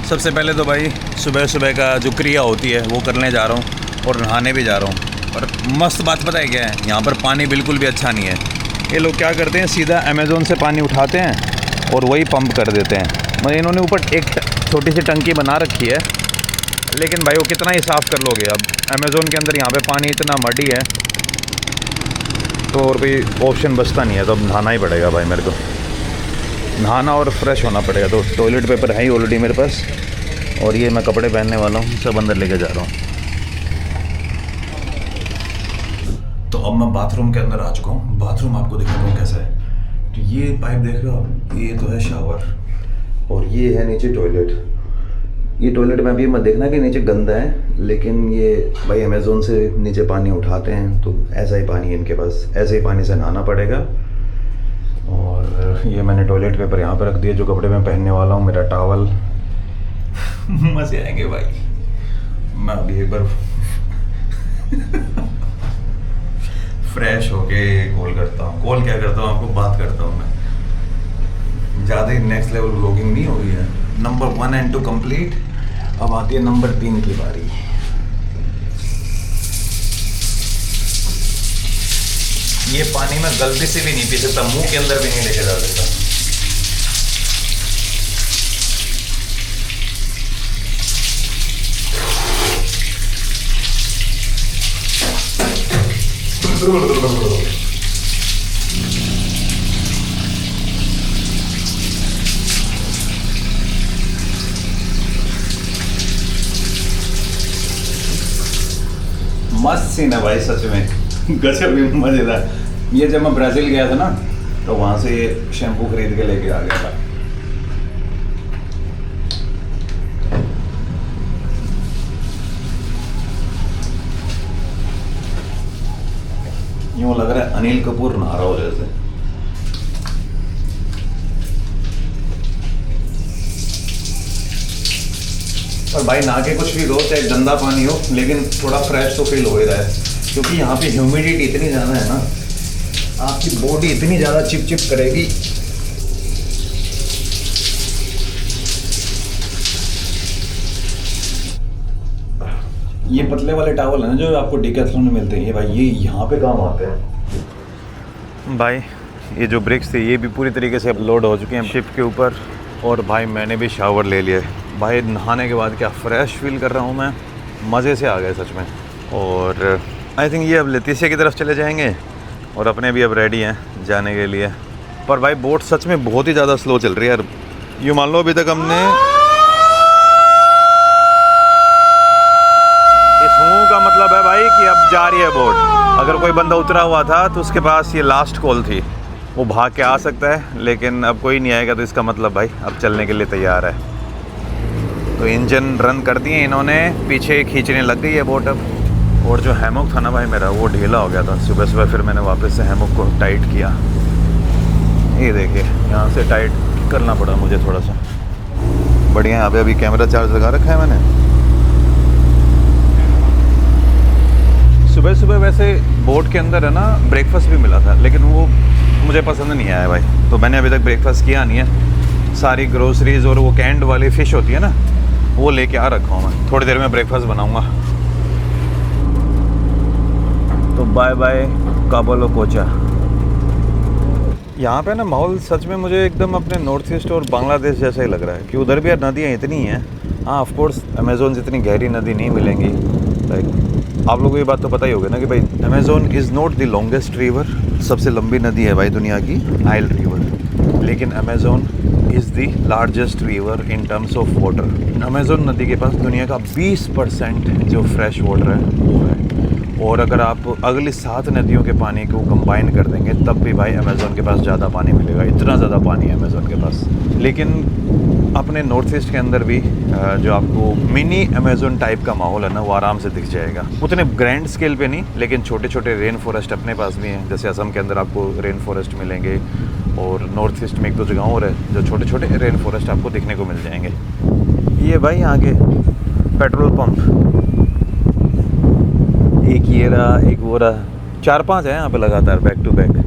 सबसे पहले तो भाई सुबह सुबह का जो क्रिया होती है वो करने जा रहा हूँ और नहाने भी जा रहा हूँ। और मस्त बात पता है क्या है, यहाँ पर पानी बिल्कुल भी अच्छा नहीं है। ये लोग क्या करते हैं सीधा अमेज़न से पानी उठाते हैं और वही पंप कर देते हैं। मतलब इन्होंने ऊपर एक छोटी सी टंकी बना रखी है, लेकिन भाई वो कितना ही साफ़ कर लोगे। अब अमेज़न के अंदर यहाँ पे पानी इतना मडी है तो और कोई ऑप्शन बचता नहीं है, तो अब नहाना ही पड़ेगा भाई मेरे को। नहाना और फ्रेश होना पड़ेगा। तो टॉयलेट पेपर है ही ऑलरेडी मेरे पास, और ये मैं कपड़े पहनने वाला हूँ, सब अंदर लेके जा रहा हूँ। तो अब मैं बाथरूम के अंदर आ चुका हूँ। बाथरूम आपको दिखाता हूँ कैसा है। तो ये पाइप देख रहे हो आप, ये तो है शावर और ये है नीचे टॉयलेट। ये टॉयलेट में अभी मत देखना कि नीचे गंदा है, लेकिन ये भाई अमेज़न से नीचे पानी उठाते हैं तो ऐसा ही पानी है इनके पास, ऐसे ही पानी से नहाना पड़ेगा। और ये मैंने टॉयलेट पेपर यहाँ पर रख दिया, जो कपड़े मैं पहनने वाला हूँ, मेरा टॉवल, मजे आएंगे भाई। मैं अभी एक बार फ्रेश होके कॉल करता हूँ। कॉल क्या करता हूँ, आपको बात करता हूँ मैं। ज़्यादा ही नेक्स्ट लेवल व्लॉगिंग नहीं हो रही है। Number 1 and 2 complete. अब आती है नंबर 3 की बारी। ये पानी मैं गलती से भी नहीं पी सकता, मुंह के अंदर भी नहीं लेके जा सकता। मस्त सीन है भाई, सच में गजब भी मजेदार। ये जब मैं ब्राज़ील गया था ना, तो वहां से ये शैम्पू खरीद के लेके आ गया था। यूं लग रहा है अनिल कपूर नहा रहा हो जैसे। और भाई नहा के कुछ भी दो, चाहे गंदा पानी हो, लेकिन थोड़ा फ्रेश तो फील हो ही रहा है, क्योंकि यहाँ पे ह्यूमिडिटी इतनी ज़्यादा है ना, आपकी बॉडी इतनी ज़्यादा चिप करेगी। ये पतले वाले टावल है ना जो आपको डिकैथलॉन में मिलते हैं, ये भाई ये यहाँ पे काम आते हैं। भाई ये जो ब्रिक्स थे ये भी पूरी तरीके से लोड हो चुके हैं शिप के ऊपर। और भाई मैंने भी शावर ले लिया भाई। नहाने के बाद क्या फ्रेश फील कर रहा हूँ मैं, मज़े से आ गए सच में। और आई थिंक ये अब लेतिसिया की तरफ चले जाएंगे और अपने भी अब रेडी हैं जाने के लिए। पर भाई बोट सच में बहुत ही ज़्यादा स्लो चल रही है यार। यूँ मान लो अभी तक हमने इस हूँ का मतलब है भाई कि अब जा रही है बोट। अगर कोई बंदा उतरा हुआ था तो उसके पास ये लास्ट कॉल थी, वो भाग के आ सकता है, लेकिन अब कोई नहीं आएगा, तो इसका मतलब भाई अब चलने के लिए तैयार है। तो इंजन रन कर दिए इन्होंने, पीछे खींचने लग गई है बोट अब। और जो हैमॉक था ना भाई मेरा, वो ढीला हो गया था सुबह सुबह, फिर मैंने वापस से हैमॉक को टाइट किया। ये देखिए यहाँ से टाइट करना पड़ा मुझे थोड़ा सा। बढ़िया, यहाँ पे अभी कैमरा चार्ज लगा रखा है मैंने। सुबह सुबह वैसे बोट के अंदर है ना ब्रेकफास्ट भी मिला था, लेकिन वो मुझे पसंद नहीं आया भाई, तो मैंने अभी तक ब्रेकफास्ट किया नहीं है। सारी ग्रोसरीज और वो कैंड वाली फ़िश होती है ना, वो लेके आ रखा हूँ मैं। थोड़ी देर में ब्रेकफास्ट बनाऊँगा। तो बाय बाय काबोलो कोचा। यहाँ पे ना माहौल सच में मुझे एकदम अपने नॉर्थ ईस्ट और बांग्लादेश जैसा ही लग रहा है, कि उधर भी यार नदियाँ इतनी हैं। हाँ ऑफ कोर्स अमेज़ोन जितनी गहरी नदी नहीं मिलेंगी। लाइक आप लोगों को ये बात तो पता ही होगा ना कि भाई Amazon is not the longest river. सबसे लंबी नदी है भाई दुनिया की नाइल रिवर, लेकिन Amazon is the largest river in terms of water. Amazon नदी के पास दुनिया का 20% जो फ्रेश वाटर है वो है। और अगर आप अगली 7 नदियों के पानी को कंबाइन कर देंगे तब भी भाई अमेज़ोन के पास ज़्यादा पानी मिलेगा। इतना ज़्यादा पानी है अमेज़ोन के पास। लेकिन अपने नॉर्थ ईस्ट के अंदर भी जो आपको मिनी अमेज़ोन टाइप का माहौल है ना, वो आराम से दिख जाएगा। उतने ग्रैंड स्केल पे नहीं, लेकिन छोटे छोटे रेन फॉरेस्ट अपने पास भी हैं। जैसे असम के अंदर आपको रेन फॉरेस्ट मिलेंगे, और नॉर्थ ईस्ट में 1-2 जगह और है जो छोटे छोटे रेन फॉरेस्ट आपको देखने को मिल जाएंगे। ये भाई आगे पेट्रोल पंप, एक ये रहा, एक वो रहा, 4-5 है यहाँ पे लगातार back to back.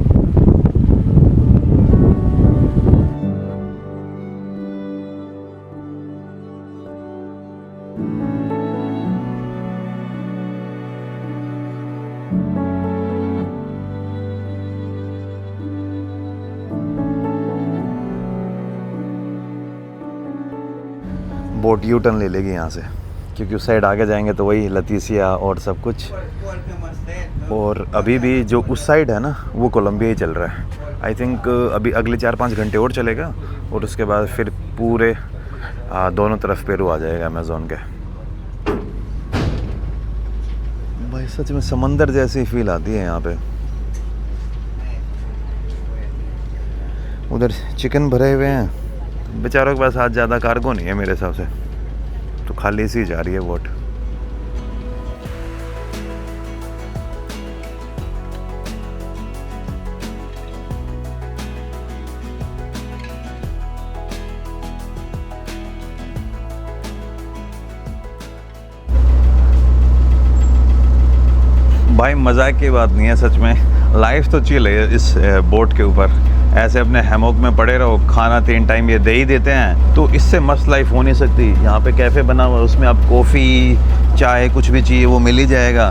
Boat U turn ले लेगी यहाँ से, क्योंकि उस साइड आगे जाएंगे तो वही लतीसिया और सब कुछ। और अभी भी जो उस साइड है ना, वो कोलंबिया ही चल रहा है। आई थिंक अभी अगले 4-5 घंटे और चलेगा, और उसके बाद फिर पूरे दोनों तरफ पेरू आ जाएगा अमेज़ोन के। भाई सच में समंदर जैसी फील आती है यहाँ पे। उधर चिकन भरे हुए हैं, बेचारों के पास आज ज़्यादा कार्गो नहीं है मेरे हिसाब से, तो खाली सी जा रही है बोट। भाई मजाक की बात नहीं है, सच में लाइफ तो चिल है इस बोट के ऊपर। ऐसे अपने हैमॉक में पड़े रहो, खाना 3 टाइम ये दे ही देते हैं, तो इससे मस्त लाइफ हो नहीं सकती। यहाँ पे कैफ़े बना हुआ है, उसमें आप कॉफ़ी चाय कुछ भी चाहिए वो मिल ही जाएगा।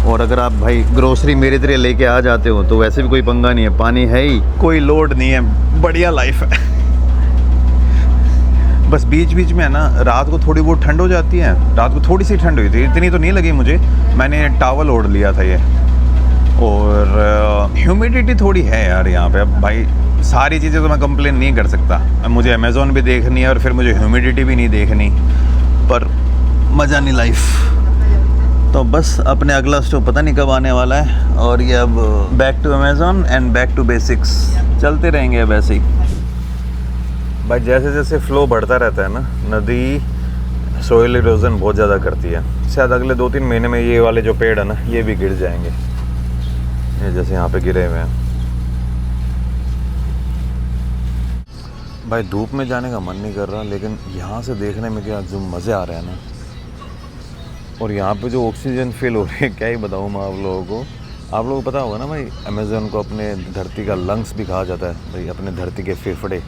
और अगर आप भाई ग्रोसरी मेरी तरह लेके आ जाते हो तो वैसे भी कोई पंगा नहीं है, पानी है ही, कोई लोड नहीं है, बढ़िया लाइफ है। बस बीच बीच में है ना, रात को थोड़ी बहुत ठंड हो जाती है। रात को थोड़ी सी ठंड हुई थी, इतनी तो नहीं लगी मुझे, मैंने टॉवल ओढ़ लिया था ये। और ह्यूमिडिटी थोड़ी है यार यहाँ पे। अब भाई सारी चीज़ें तो मैं कंप्लेन नहीं कर सकता, अब मुझे अमेज़ोन भी देखनी है और फिर मुझे ह्यूमिडिटी भी नहीं देखनी, पर मज़ा नहीं लाइफ। तो बस अपने अगला स्टॉप पता नहीं कब आने वाला है, और ये अब back to Amazon and back to basics चलते रहेंगे अब ऐसे ही। भाई जैसे जैसे फ्लो बढ़ता रहता है ना, नदी सोइल इरोजन बहुत ज़्यादा करती है। शायद अगले 2-3 महीने में ये वाले जो पेड़ है ना, ये भी गिर जाएंगे, ये जैसे यहाँ पे गिरे हुए हैं। भाई धूप में जाने का मन नहीं कर रहा, लेकिन यहाँ से देखने में क्या जो मज़े आ रहे हैं ना, और यहाँ पे जो ऑक्सीजन फील हो रही है, क्या ही बताऊँ मैं आप लोगों को। आप लोगों को पता होगा ना भाई, अमेज़न को अपने धरती का लंग्स भी कहा जाता है भाई, अपने धरती के फेफड़े।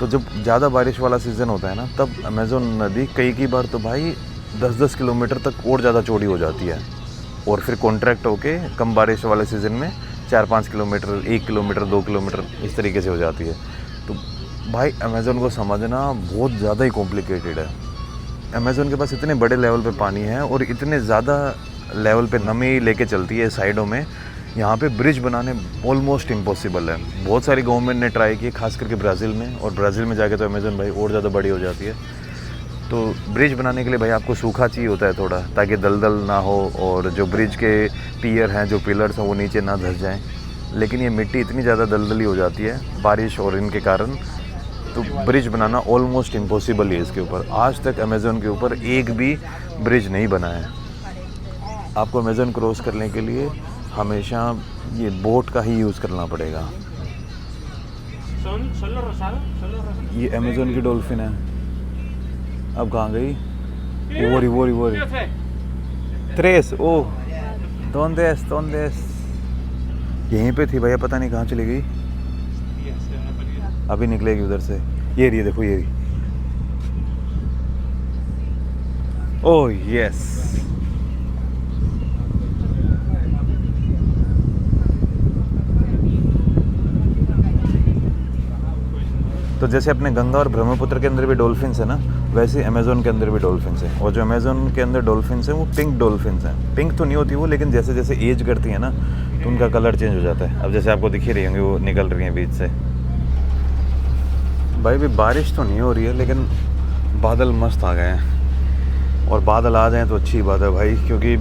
तो जब ज़्यादा बारिश वाला सीज़न होता है ना, तब अमेज़न नदी कई बार तो भाई 10-10 किलोमीटर तक और ज़्यादा चौड़ी हो जाती है, और फिर कॉन्ट्रैक्ट होके कम बारिश वाले सीज़न में 4-5 किलोमीटर, 1 किलोमीटर, 2 किलोमीटर इस तरीके से हो जाती है। तो भाई अमेज़न को समझना बहुत ज़्यादा ही कॉम्प्लिकेटेड है। अमेज़न के पास इतने बड़े लेवल पे पानी है और इतने ज़्यादा लेवल पे नमी लेके चलती है साइडों में, यहाँ पे ब्रिज बनाने ऑलमोस्ट इम्पॉसिबल है। बहुत सारी गवर्नमेंट ने ट्राई की, खास करके ब्राज़ील में, और ब्राज़ील में जाके तो अमेज़न भाई और ज़्यादा बड़ी हो जाती है। तो ब्रिज बनाने के लिए भाई आपको सूखा चाहिए होता है थोड़ा, ताकि दलदल ना हो और जो ब्रिज के पियर हैं, जो पिलर्स हैं, वो नीचे ना धंस जाएं। लेकिन ये मिट्टी इतनी ज़्यादा दलदली हो जाती है बारिश और इनके कारण, तो ब्रिज बनाना ऑलमोस्ट इम्पॉसिबल है इसके ऊपर। आज तक अमेज़न के ऊपर एक भी ब्रिज नहीं बना है। आपको अमेज़न क्रॉस करने के लिए हमेशा ये बोट का ही यूज़ करना पड़ेगा। ये अमेज़न की डॉल्फिन है, अब कहाँ गई? वो त्रेस, ओह दोंदेस यहीं पे थी भैया, पता नहीं कहाँ चली गई, अभी निकलेगी उधर से। ये रही, देखो ये रही, ओह यस। तो जैसे अपने गंगा और ब्रह्मपुत्र के अंदर भी डॉल्फिन्स है ना, वैसे अमेज़न के अंदर भी डॉल्फिन्स हैं। और जो अमेज़न के अंदर डॉल्फिन्स हैं वो पिंक डॉल्फिन्स हैं। पिंक तो नहीं होती वो, लेकिन जैसे जैसे एज करती है ना, तो उनका कलर चेंज हो जाता है। अब जैसे आपको दिख ही रही होंगी, वो निकल रही हैं बीच से। भाई भी बारिश तो नहीं हो रही है, लेकिन बादल मस्त आ गए हैं, और बादल आ जाएँ तो अच्छी बात है भाई, क्योंकि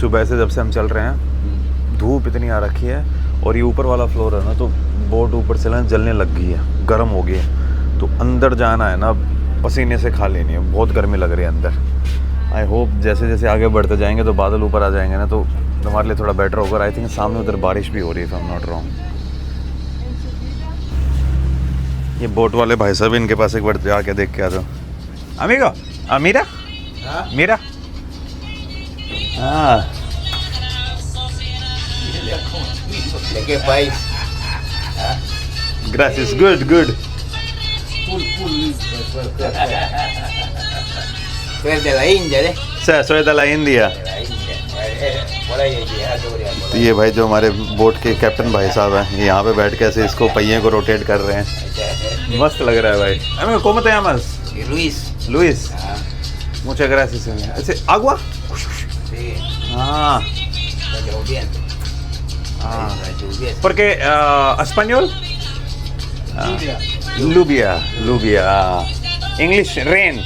सुबह से जब से हम चल रहे हैं धूप इतनी आ रखी है, और ये ऊपर वाला फ्लोर है ना, तो बोट ऊपर से जलने लग गई है, गर्म हो गई है। तो अंदर जाना है ना, पसीने से खा लेनी है, बहुत गर्मी लग रही है अंदर। आई होप जैसे जैसे आगे बढ़ते जाएंगे तो बादल ऊपर आ जाएंगे ना, तो हमारे लिए थोड़ा बेटर होगा। आई थिंक सामने उधर बारिश भी हो रही है, if I am not wrong. ये बोट वाले भाई साहब, इनके पास एक बार जाके देख के आ जाओ। अमीगो, अमीरा, मीरा, हाँ gracias, good. Tú eres de la India, ¿eh? soy de la India. Por ahí hay तो ये भाई जो हमारे बोट के कैप्टन भाई साहब हैं, ये यहाँ पे बैठ के ऐसे इसको पहिए को रोटेट कर रहे हैं। मस्त लग रहा है भाई। अरे ¿cómo te llamas? Luis. Muchas gracias. ¿Ese agua? Sí. Ah. Lloviendo. Porque español? Lluvia. English rain.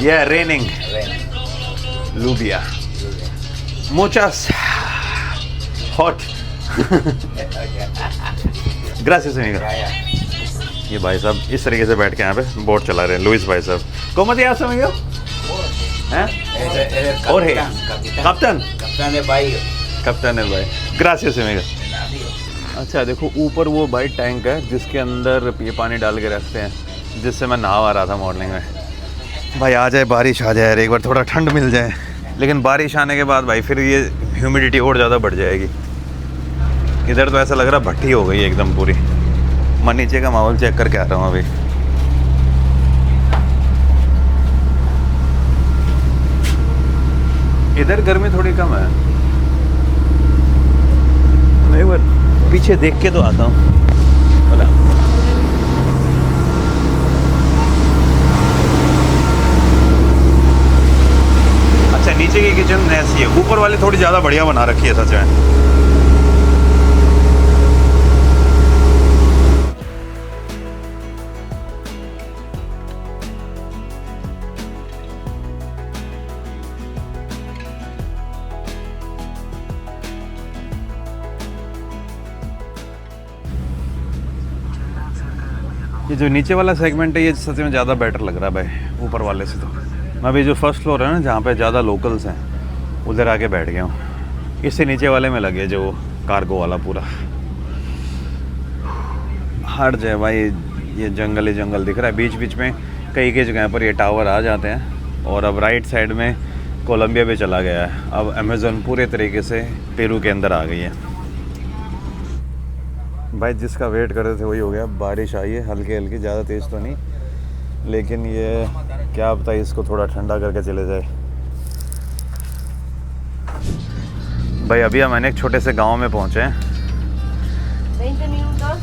Yeah, raining. Lluvia. Muchas hot. Gracias amigo. ये भाई साहब इस तरीके से बैठ के यहाँ पे बोट चला रहे हैं, लुइस भाई साहब। ¿Cómo te llamas amigo? Jorge. Captain del भाई। Gracias amigo। अच्छा देखो ऊपर वो भाई टैंक है जिसके अंदर ये पानी डाल के रखते हैं, जिससे मैं नहा रहा था मॉर्निंग में। भाई आ जाए बारिश आ जाए, एक बार थोड़ा ठंड मिल जाए, लेकिन बारिश आने के बाद भाई फिर ये ह्यूमिडिटी और ज़्यादा बढ़ जाएगी। इधर तो ऐसा लग रहा भट्टी हो गई है एकदम पूरी। मैं नीचे का माहौल चेक करके आ रहा हूँ अभी। इधर गर्मी थोड़ी कम है। मैं एक बार पीछे देख के तो आता हूँ। अच्छा, नीचे की किचन ऐसी है, ऊपर वाली थोड़ी ज़्यादा बढ़िया बना रखी है सच में। ये जो नीचे वाला सेगमेंट है ये सच में ज़्यादा बेटर लग रहा है भाई ऊपर वाले से। तो मैं अभी जो फर्स्ट फ्लोर है ना जहाँ पे ज़्यादा लोकल्स हैं उधर आके बैठ गया हूँ। इससे नीचे वाले में लगे जो कार्गो वाला पूरा हट जाए भाई। ये जंगल ही जंगल दिख रहा है। बीच बीच में कई कई जगह पर ये टावर आ जाते हैं। और अब राइट साइड में कोलंबिया भी चला गया है। अब अमेज़न पूरे तरीके से पेरू के अंदर आ गई है भाई। जिसका वेट कर रहे थे वही हो गया। बारिश आई है हल्की हल्की, ज़्यादा तेज़ तो नहीं, लेकिन ये क्या पता इसको थोड़ा ठंडा करके चले जाए। भाई अभी हम एक छोटे से गांव में पहुंचे हैं। 20 minutos.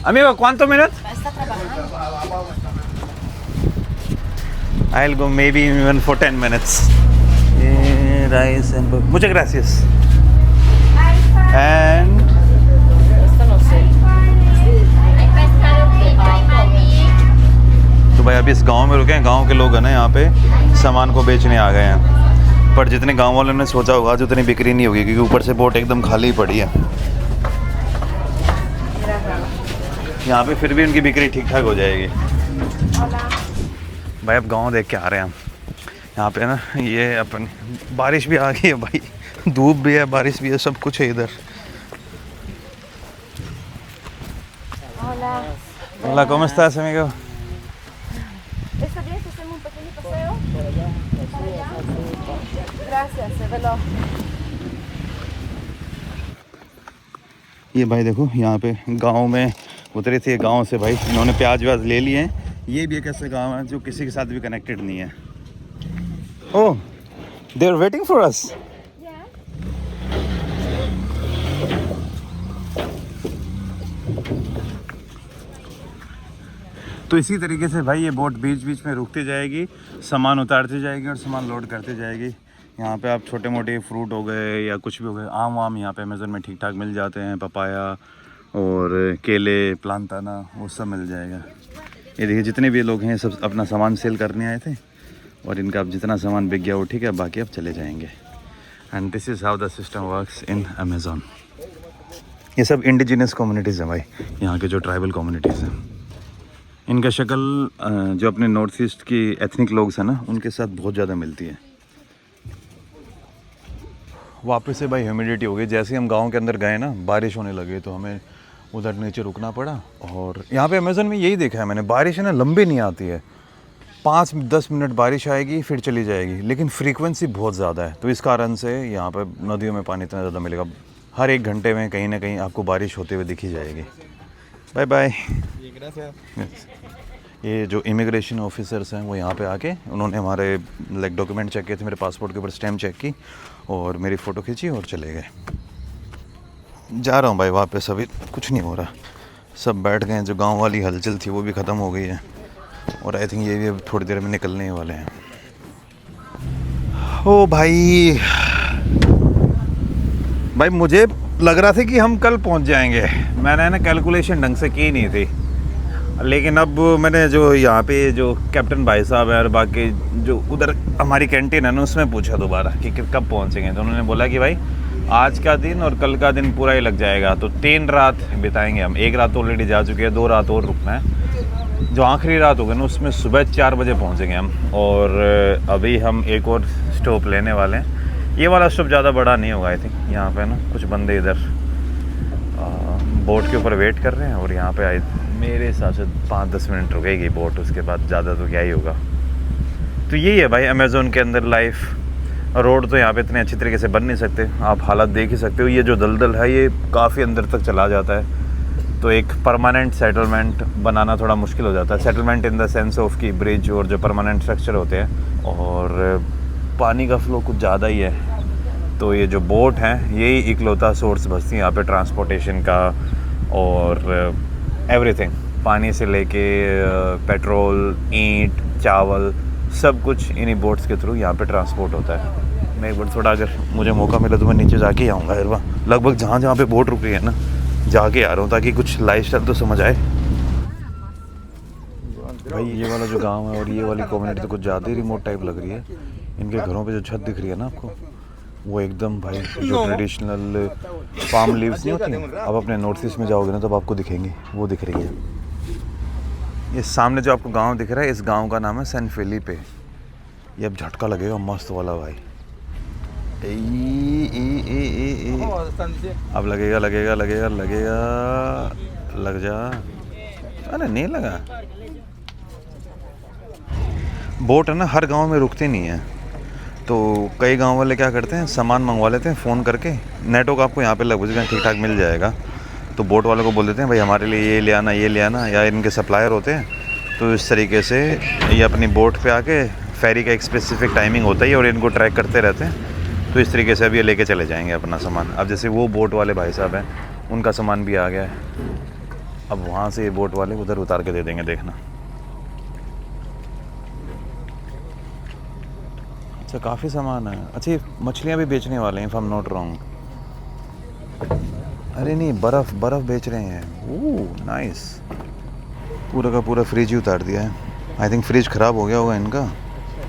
Amigo, ¿cuántos minutos? Está trabajando. I'll go maybe even for 10 minutes. Rice and muchas gracias. And Esta no sé. तो भाई अभी इस गांव में रुके हैं। गांव के लोग हैं ना यहाँ पे सामान को बेचने आ गए हैं। पर जितने गांव वालों ने सोचा होगा आज उतनी बिक्री नहीं होगी, क्योंकि ऊपर से बोट एकदम खाली ही पड़ी है। यहाँ पे फिर भी उनकी बिक्री ठीक ठाक हो जाएगी। भाई अब गांव देख के आ रहे हैं हम। यहाँ पे ना ये अपन बारिश भी आ गई है भाई, धूप भी है बारिश भी है, सब कुछ है इधर। Hola, ¿cómo estás, amigo? ¿Está bien si hacemos un pequeño paseo? ¿Para allá? Gracias, se veló. ये भाई देखो यहाँ पे गांव में उतरे थे। गांव से भाई इन्होंने प्याज व्याज ले लिए हैं। ये भी एक ऐसा गांव है जो किसी के साथ भी कनेक्टेड नहीं है। Oh, they are waiting for us. तो इसी तरीके से भाई ये बोट बीच बीच में रुकती जाएगी, सामान उतारती जाएगी और सामान लोड करती जाएगी। यहाँ पे आप छोटे मोटे फ्रूट हो गए या कुछ भी हो गए, आम वाम यहाँ पे अमेज़न में ठीक ठाक मिल जाते हैं। पपाया और केले, प्लांताना, वो सब मिल जाएगा। ये देखिए जितने भी लोग हैं सब अपना सामान सेल करने आए थे और इनका अब जितना सामान बिक गया वो ठीक है, बाकी अब चले जाएंगे। And this is how the system works in Amazon. ये सब इंडिजिनस कम्युनिटीज़ हैं भाई, यहाँ के जो ट्राइबल कम्युनिटीज़ हैं। इनका शक्ल जो अपने नॉर्थ ईस्ट की एथनिक लोग हैं ना उनके साथ बहुत ज़्यादा मिलती है। वापस से भाई ह्यूमिडिटी हो गई। जैसे ही हम गांव के अंदर गए ना बारिश होने लगी तो हमें उधर नीचे रुकना पड़ा। और यहाँ पे अमेज़न में यही देखा है मैंने, बारिश है ना लंबी नहीं आती है। 5-10 मिनट बारिश आएगी फिर चली जाएगी, लेकिन फ्रीक्वेंसी बहुत ज़्यादा है। तो इस कारण से यहाँ पर नदियों में पानी इतना ज़्यादा मिलेगा। हर 1 घंटे में कहीं ना कहीं आपको बारिश होते हुए दिखी जाएगी। Bye bye. ये जो इमिग्रेशन ऑफिसर्स हैं वो यहाँ पे आके उन्होंने हमारे लाइक डॉक्यूमेंट चेक किए थे, मेरे पासपोर्ट के ऊपर स्टैम्प चेक की और मेरी फ़ोटो खींची और चले गए। जा रहा हूँ भाई वापस, अभी कुछ नहीं हो रहा। सब बैठ गए हैं। जो गांव वाली हलचल थी वो भी ख़त्म हो गई है और आई थिंक ये भी अब थोड़ी देर में निकलने ही वाले हैं। ओ भाई मुझे लग रहा था कि हम कल पहुंच जाएंगे। मैंने ना कैलकुलेशन ढंग से की नहीं थी, लेकिन अब मैंने जो यहाँ पे जो कैप्टन भाई साहब है और बाकी जो उधर हमारी कैंटीन है ना उसमें पूछा दोबारा कि कब पहुँचेंगे। तो उन्होंने बोला कि भाई आज का दिन और कल का दिन पूरा ही लग जाएगा, तो 3 रात बिताएंगे हम। 1 रात तो ऑलरेडी जा चुके हैं, 2 रात और रुकना है। जो आखिरी रात होगी ना उसमें सुबह 4 बजे पहुँचेंगे हम। और अभी हम एक और स्टॉप लेने वाले हैं। ये वाला स्टॉप ज़्यादा बड़ा नहीं होगा आई थिंक। यहाँ पे ना कुछ बंदे इधर बोट के ऊपर वेट कर रहे हैं और यहाँ पे मेरे हिसाब से 5-10 मिनट रुकेगी बोट, उसके बाद ज़्यादा तो क्या ही होगा। तो यही है भाई अमेज़न के अंदर लाइफ। रोड तो यहाँ पे इतने अच्छी तरीके से बन नहीं सकते, आप हालत देख ही सकते हो। ये जो दलदल है ये काफ़ी अंदर तक चला जाता है, तो एक परमानेंट सेटलमेंट बनाना थोड़ा मुश्किल हो जाता है। Settlement in the sense of कि ब्रिज और जो परमानेंट स्ट्रक्चर होते हैं, और पानी का फ्लो कुछ ज़्यादा ही है। तो ये जो बोट है यही इकलौता सोर्स बचती है यहाँ पे ट्रांसपोर्टेशन का, और एवरीथिंग, पानी से लेके पेट्रोल, ईंट, चावल, सब कुछ इन्हीं बोट्स के थ्रू यहाँ पे ट्रांसपोर्ट होता है। मैं एक बार थोड़ा, अगर मुझे मौका मिला तो मैं नीचे जाके आऊँगा यार, वहाँ लगभग जहाँ जहाँ पे बोट रुक रही है ना जाके आ रहा हूँ, ताकि कुछ लाइफस्टाइल तो समझ आए। भाई ये वाला जो गांव है और ये वाली कम्युनिटी तो कुछ ज़्यादा ही रिमोट टाइप लग रही है। इनके घरों पे जो छत दिख रही है ना आपको, वो एकदम भाई जो ट्रेडिशनल पाम लीव्स नहीं होती, अब अपने नॉर्थ ईस्ट में जाओगे ना तब आपको दिखेंगी, वो दिख रही है। ये सामने जो आपको गांव दिख रहा है, इस गांव का नाम है सैन फेलिपे। ये अब झटका लगेगा मस्त वाला भाई। अब लगेगा लगेगा लगेगा लगेगा, लग जा। अरे नहीं लगा। बोट है ना हर गांव में रुकती नहीं है, तो कई गांव वाले क्या करते हैं, सामान मंगवा लेते हैं फ़ोन करके। नेटवर्क आपको यहाँ पे लगभग ठीक ठाक मिल जाएगा, तो बोट वालों को बोल देते हैं भाई हमारे लिए ये ले आना, ये ले आना, या इनके सप्लायर होते हैं। तो इस तरीके से ये अपनी बोट पे आके, फेरी का एक स्पेसिफिक टाइमिंग होता है और इनको ट्रैक करते रहते हैं। तो इस तरीके से अब ये लेके चले जाएंगे अपना सामान। अब जैसे वो बोट वाले भाई साहब हैं, उनका सामान भी आ गया है, अब वहाँ से ये बोट वाले उधर उतार के दे देंगे, देखना। अच्छा काफ़ी सामान है। अच्छा मछलियाँ भी बेचने वाले हैं, if I am not wrong. अरे नहीं, बर्फ़ बेच रहे हैं। Oh nice. पूरा का पूरा फ्रिज ही उतार दिया है। आई थिंक फ्रिज ख़राब हो गया होगा इनका।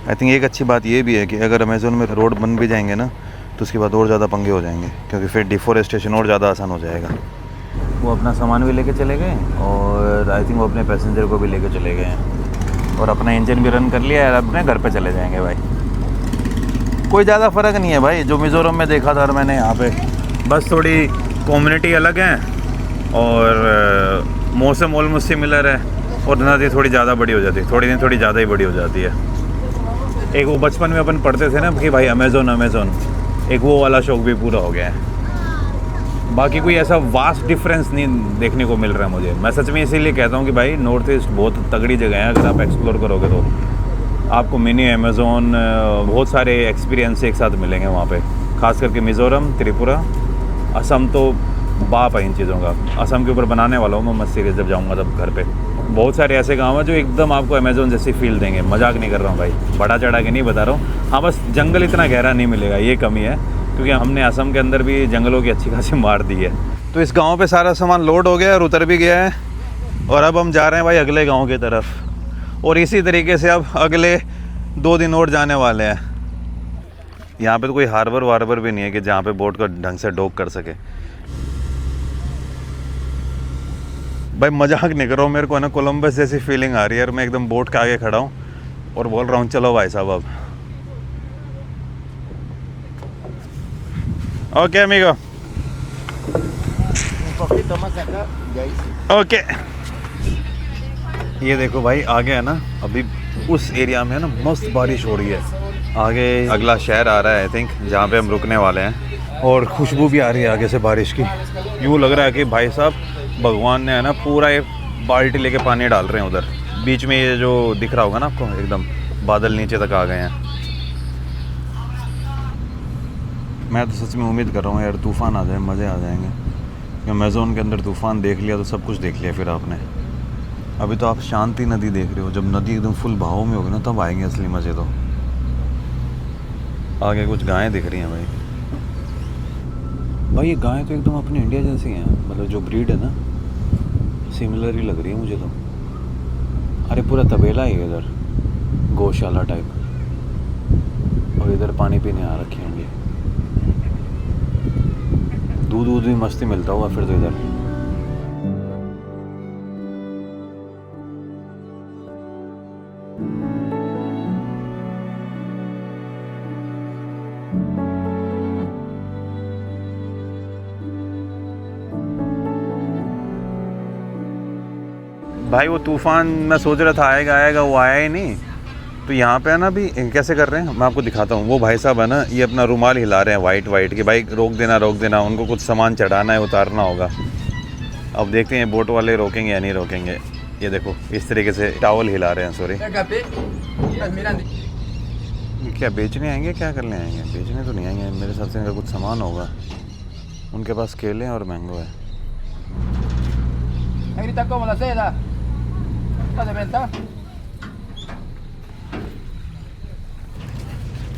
आई थिंक एक अच्छी बात ये भी है कि अगर अमेज़ोन में रोड बन भी जाएंगे ना, तो उसके बाद और ज़्यादा पंगे हो जाएंगे, क्योंकि फिर डिफोरेस्टेशन और ज़्यादा आसान हो जाएगा। वो अपना सामान भी लेके चले गए, और आई थिंक वो अपने पैसेंजर को भी लेके चले गए हैं, और अपना इंजन भी रन कर लिया है। अपने घर पे चले जाएंगे भाई। कोई ज़्यादा फ़र्क नहीं है भाई जो मिज़ोरम में देखा था मैंने यहाँ पे, बस थोड़ी कम्युनिटी अलग है और मौसम ऑलमोस्ट सिमिलर है, और नदी थोड़ी ज़्यादा बड़ी हो जाती है, थोड़ी नहीं थोड़ी ज़्यादा ही बड़ी हो जाती है। एक वो बचपन में अपन पढ़ते थे ना कि भाई अमेज़ोन, एक वो वाला शौक भी पूरा हो गया है। बाकी कोई ऐसा वास्ट डिफरेंस नहीं देखने को मिल रहा है मुझे। मैं सच में इसीलिए कहता हूँ कि भाई नॉर्थ ईस्ट बहुत तगड़ी जगह है, अगर आप एक्सप्लोर करोगे तो आपको मिनी अमेज़ोन, बहुत सारे एक्सपीरियंस एक साथ मिलेंगे वहाँ पे। खास करके मिज़ोरम, त्रिपुरा, असम तो बाप है इन चीज़ों का। असम के ऊपर बनाने वाला हूँ मैं मस्त सीरीज़, जब जाऊँगा तब घर पे। बहुत सारे ऐसे गांव हैं जो एकदम आपको अमेज़ोन जैसी फील देंगे, मजाक नहीं कर रहा हूँ भाई, बड़ा चढ़ा के नहीं बता रहा हूँ। हाँ बस जंगल इतना गहरा नहीं मिलेगा, ये कमी है, क्योंकि हमने असम के अंदर भी जंगलों की अच्छी खासी मार दी है। तो इस गाँव पे सारा सामान लोड हो गया और उतर भी गया है, और अब हम जा रहे हैं भाई अगले गाँव की तरफ, और इसी तरीके से अब अगले 2 दिन और जाने वाले हैं। यहाँ पे तो कोई हार्बर वार्बर भी नहीं है कि जहाँ पे बोट का ढंग से डॉक कर सके। भाई मजाक नहीं कर रहा हूँ, मेरे को ना कोलंबस जैसी फीलिंग आ रही है, और मैं एकदम बोट के आगे खड़ा हूँ और बोल रहा हूँ चलो भाई साहब अब। Okay amigo, okay. ये देखो भाई आगे है ना, अभी उस एरिया में है ना मस्त बारिश हो रही है। आगे अगला शहर आ रहा है आई थिंक, जहाँ पे हम रुकने वाले हैं, और खुशबू भी आ रही है आगे से बारिश की। यूँ लग रहा है कि भाई साहब भगवान ने है ना पूरा एक बाल्टी लेके पानी डाल रहे हैं उधर। बीच में ये जो दिख रहा होगा ना आपको, एकदम बादल नीचे तक आ गए हैं। मैं तो सच में उम्मीद कर रहा हूँ यार तूफ़ान आ जाए, मज़े आ जाएंगे। अमेज़ोन के अंदर तूफ़ान देख लिया तो सब कुछ देख लिया फिर आपने। अभी तो आप शांति नदी देख रहे हो, जब नदी एकदम फुल बहाव में होगी ना तब आएंगे असली मज़े। तो आगे कुछ गायें दिख रही हैं भाई ये गायें तो एकदम अपने इंडिया जैसी हैं, मतलब जो ब्रीड है ना सिमिलर ही लग रही है मुझे तो। अरे पूरा तबेला ही है इधर, गौशाला टाइप, और इधर पानी पीने आ रखे होंगे। दूध भी मस्ती मिलता होगा फिर तो इधर। भाई वो तूफ़ान मैं सोच रहा था आएगा, वो आया ही नहीं। तो यहाँ पे है ना अभी कैसे कर रहे हैं मैं आपको दिखाता हूँ। वो भाई साहब है ना ये अपना रुमाल हिला रहे हैं वाइट कि भाई रोक देना, उनको कुछ सामान चढ़ाना है, उतारना होगा। अब देखते हैं बोट वाले रोकेंगे या नहीं रोकेंगे। ये देखो इस तरीके से टॉवल हिला रहे हैं। सॉरी क्या बेचने आएंगे, क्या करने आएंगे? बेचने तो नहीं आएंगे मेरे हिसाब से, इनका कुछ सामान होगा। उनके पास केले और मैंगो है।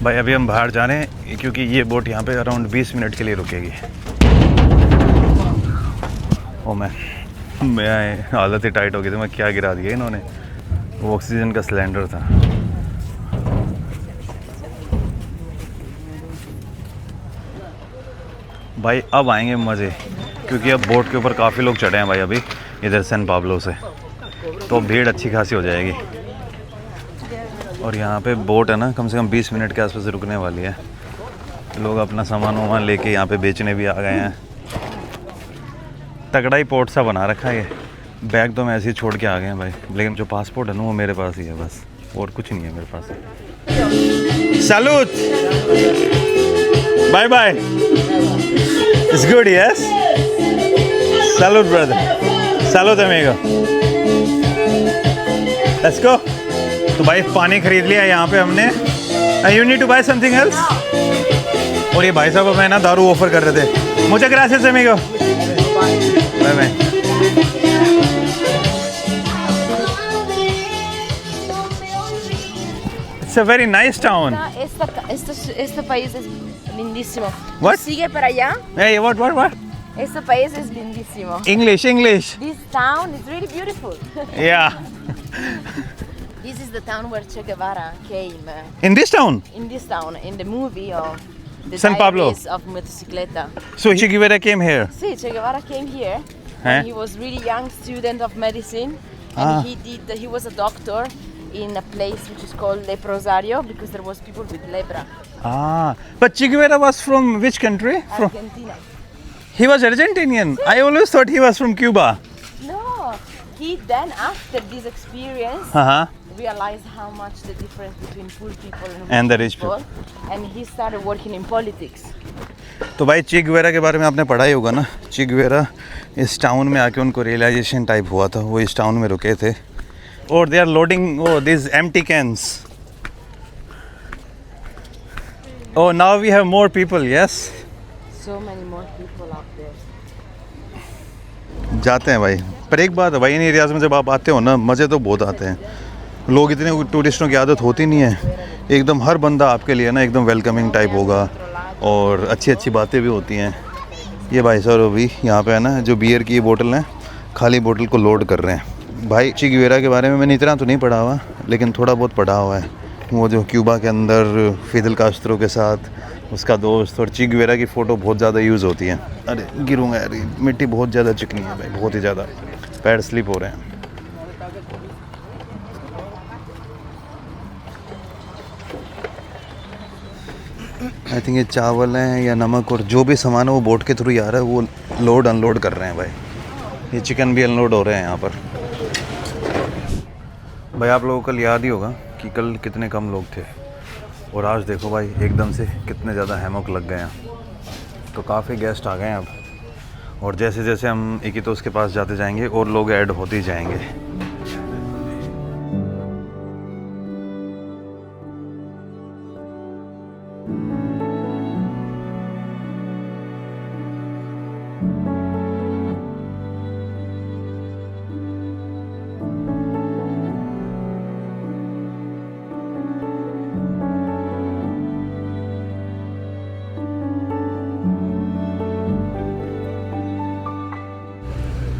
भाई अभी हम बाहर जा रहे हैं क्योंकि ये बोट यहाँ पे अराउंड 20 मिनट के लिए रुकेगी। ओ मैं हालत ही टाइट हो गई थी, मैं क्या गिरा दिया इन्होंने। वो ऑक्सीजन का सिलेंडर था। भाई अब आएंगे मज़े, क्योंकि अब बोट के ऊपर काफ़ी लोग चढ़े हैं भाई अभी इधर सैन पाब्लो से, तो भीड़ अच्छी खासी हो जाएगी। और यहाँ पे बोट है ना कम से कम 20 मिनट के आसपास रुकने वाली है। लोग अपना सामान वामान लेके यहाँ पे बेचने भी आ गए हैं। तगड़ा ही पोर्ट सा बना रखा है ये। बैग तो मैं ऐसे ही छोड़ के आ गए हैं भाई, लेकिन जो पासपोर्ट है ना वो मेरे पास ही है बस, और कुछ नहीं है मेरे पास। Salute, bye bye, it's good, yes, salute brother, salute amigo, let's go. तो भाई पानी खरीद लिया यहाँ पे हमने। You need to buy something else. और ये भाई साहब हमें ना दारू ऑफर कर रहे थे। मुझे ग्रासियस अमीगो, bye bye. It's a very nice town. Este país es lindísimo. What? Sigue para allá. Hey, what? Este país es lindísimo. English. This town is really beautiful. Yeah. This is the town where Che Guevara came. In this town? In this town, in the movie of the San Pablo. Diaries of Motocicleta. So Che Guevara came here. See, Che Guevara came here. Huh? He was really young student of medicine, and he was a doctor in a place which is called Leprosario because there was people with lepra. But Che Guevara was from which country? From Argentina. He was Argentinian. I always thought he was from Cuba. No, he then after this experience realized how much the difference between poor people and the rich people, and he started working in politics. तो भाई चे Guevara के बारे में आपने पढ़ा ही होगा ना। चे गुवेरा इस टाउन में आके उनको रियलाइजेशन टाइप हुआ था, वो इस टाउन में रुके थे। और they are loading this empty cans. Oh, now we have more people, yes? So many more people out there. जाते हैं भाई। पर एक बात है भाई, इन एरियाज़ में जब आप आते हो ना मज़े तो बहुत आते हैं। लोग इतने टूरिस्टों की आदत होती नहीं है। एकदम हर बंदा आपके लिए ना एकदम वेलकमिंग टाइप होगा और अच्छी बातें भी होती हैं। ये भाई साहब अभी यहाँ पे है ना जो बियर की बोतल है, खाली बोतल को लोड कर रहे हैं। भाई चे गुवेरा के बारे में मैंने इतना तो नहीं पढ़ा हुआ, लेकिन थोड़ा बहुत पढ़ा हुआ है। वो जो क्यूबा के अंदर फिदेल कास्ट्रो के साथ उसका दोस्त, और चे गुवेरा की फ़ोटो बहुत ज़्यादा यूज़ होती है। अरे गिरूंगा यार, मिट्टी बहुत ज़्यादा चिकनी है भाई, बहुत ही ज़्यादा, पैर स्लिप हो रहे हैं। आई थिंक ये चावल हैं या नमक और जो भी सामान है वो बोट के थ्रू ही आ रहा है, वो लोड अनलोड कर रहे हैं भाई। ये चिकन भी अनलोड हो रहे हैं यहाँ पर। भाई आप लोगों को कल याद ही होगा कि कल कितने कम लोग थे, और आज देखो भाई एकदम से कितने ज़्यादा हैमॉक लग गए हैं। तो काफ़ी गेस्ट आ गए हैं अब, और जैसे जैसे हम इकितोस के पास जाते जाएंगे और लोग ऐड होते ही जाएंगे।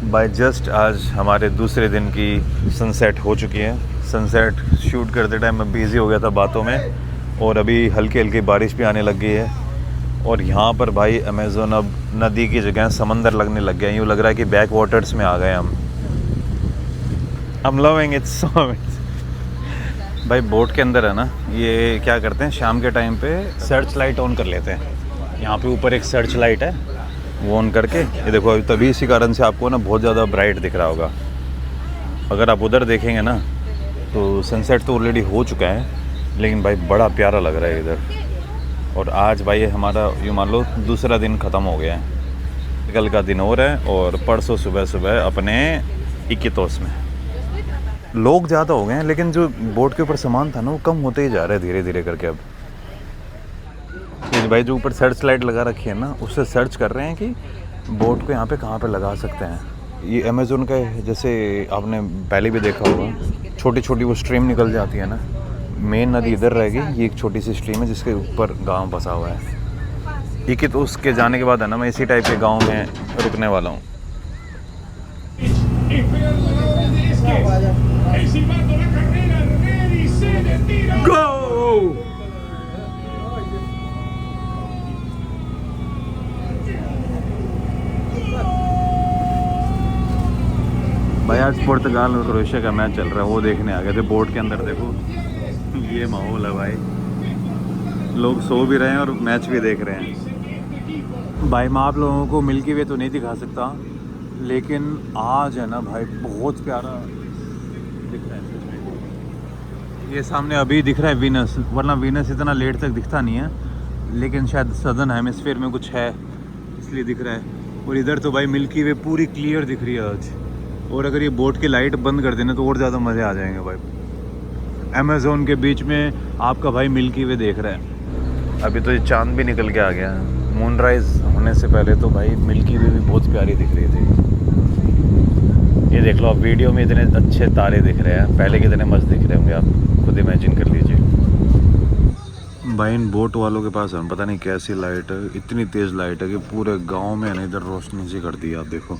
बाय जस्ट आज हमारे दूसरे दिन की सनसेट हो चुकी है। सनसेट शूट करते टाइम मैं बिज़ी हो गया था बातों में, और अभी हल्की हल्की बारिश भी आने लग गई है। और यहाँ पर भाई अमेज़न अब नदी की जगह समंदर लगने लग गया। यूँ लग रहा है कि बैक वाटर्स में आ गए हम। I'm loving it so much। भाई बोट के अंदर है ना, ये क्या करते हैं शाम के टाइम पे सर्च लाइट ऑन कर लेते हैं। यहाँ पे ऊपर एक सर्च लाइट है, वो ऑन करके ये देखो, तभी इसी कारण से आपको ना बहुत ज़्यादा ब्राइट दिख रहा होगा। अगर आप उधर देखेंगे ना तो सनसेट तो ऑलरेडी हो चुका है, लेकिन भाई बड़ा प्यारा लग रहा है इधर। और आज भाई हमारा यूँ मान लो दूसरा दिन ख़त्म हो गया है, कल का दिन और है, और परसों सुबह सुबह अपने इक्कीतोस में। लोग ज़्यादा हो गए हैं, लेकिन जो बोट के ऊपर सामान था ना वो कम होते ही जा रहा है धीरे धीरे करके। अब ये भाई जो ऊपर सर्च लाइट लगा रखी है ना, उससे सर्च कर रहे हैं कि बोट को यहाँ पे कहाँ पे लगा सकते हैं। ये अमेज़न का है, जैसे आपने पहले भी देखा होगा, छोटी छोटी वो स्ट्रीम निकल जाती है ना। मेन नदी इधर रहेगी, ये एक छोटी सी स्ट्रीम है जिसके ऊपर गांव बसा हुआ है। ये तो उसके जाने के बाद है ना, मैं इसी टाइप के गांव में रुकने वाला हूँ। भाई आज पुर्तगाल और क्रोएशिया का मैच चल रहा है, वो देखने आ गए थे बोट के अंदर। देखो ये माहौल है भाई, लोग सो भी रहे हैं और मैच भी देख रहे हैं। भाई मैं आप लोगों को मिल्की वे तो नहीं दिखा सकता, लेकिन आज है ना भाई बहुत प्यारा दिख रहा है। ये सामने अभी दिख रहा है वीनस, वरना वीनस इतना लेट तक दिखता नहीं है, लेकिन शायद सदर्न हेमिस्फीयर में कुछ है इसलिए दिख रहा है। और इधर तो भाई मिल्की वे पूरी क्लियर दिख रही है आज। और अगर ये बोट की लाइट बंद कर देना तो और ज़्यादा मज़े आ जाएंगे भाई। अमेज़न के बीच में आपका भाई मिल्की वे देख रहा है। अभी तो ये चांद भी निकल के आ गया है। मूनराइज होने से पहले तो भाई मिल्की वे भी बहुत प्यारी दिख रही थी। ये देख लो आप, वीडियो में इतने अच्छे तारे दिख रहे हैं, पहले कितने मस्त दिख रहे होंगे, आप खुद इमेजिन कर लीजिए। भाई इन बोट वालों के पास है पता नहीं कैसी लाइट है, इतनी तेज़ लाइट है कि पूरे गाँव में है ना इधर रोशनी सी कर दी। आप देखो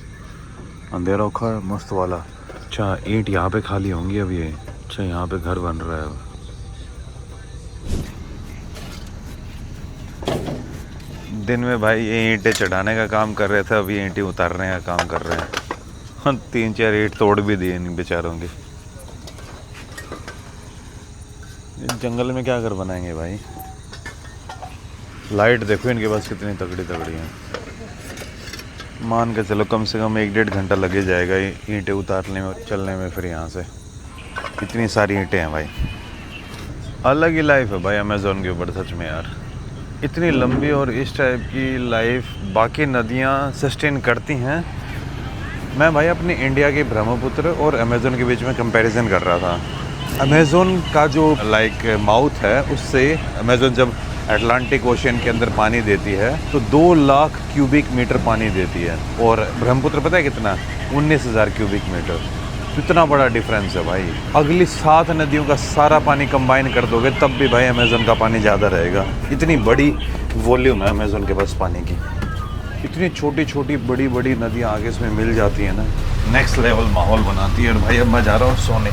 अंधेरा रखा है मस्त वाला। अच्छा ईंट यहाँ पे खाली होंगी अब ये। अच्छा यहाँ पे घर बन रहा है। दिन में भाई ये ईंटें चढ़ाने का काम कर रहे थे, अभी ईंटें उतारने का काम कर रहे हैं। 3-4 ईंट तोड़ भी दिए इन बेचारों के। जंगल में क्या घर बनाएंगे भाई। लाइट देखो इनके पास कितनी तगड़ी तगड़ी है। मान के चलो कम से कम 1-1.5 घंटा लगे जाएगा ईंटें उतारने में और चलने में। फिर यहाँ से इतनी सारी ईंटें हैं भाई। अलग ही लाइफ है भाई अमेज़न के ऊपर सच में यार। इतनी लंबी और इस टाइप की लाइफ बाकी नदियाँ सस्टेन करती हैं। मैं भाई अपने इंडिया के ब्रह्मपुत्र और अमेज़न के बीच में कंपैरिजन कर रहा था। अमेज़न का जो माउथ है, उससे अमेज़न जब अटलांटिक ओशन के अंदर पानी देती है तो 2 लाख क्यूबिक मीटर पानी देती है, और ब्रह्मपुत्र पता है कितना, 19,000 क्यूबिक मीटर। इतना बड़ा डिफरेंस है भाई। अगली 7 नदियों का सारा पानी कंबाइन कर दोगे तब भी भाई अमेज़न का पानी ज़्यादा रहेगा। इतनी बड़ी वॉल्यूम है अमेज़न के पास पानी की। इतनी छोटी छोटी बड़ी बड़ी नदियाँ आगे इसमें मिल जाती है ना, नेक्स्ट लेवल माहौल बनाती है। और भाई अब मैं जा रहा हूँ सोने।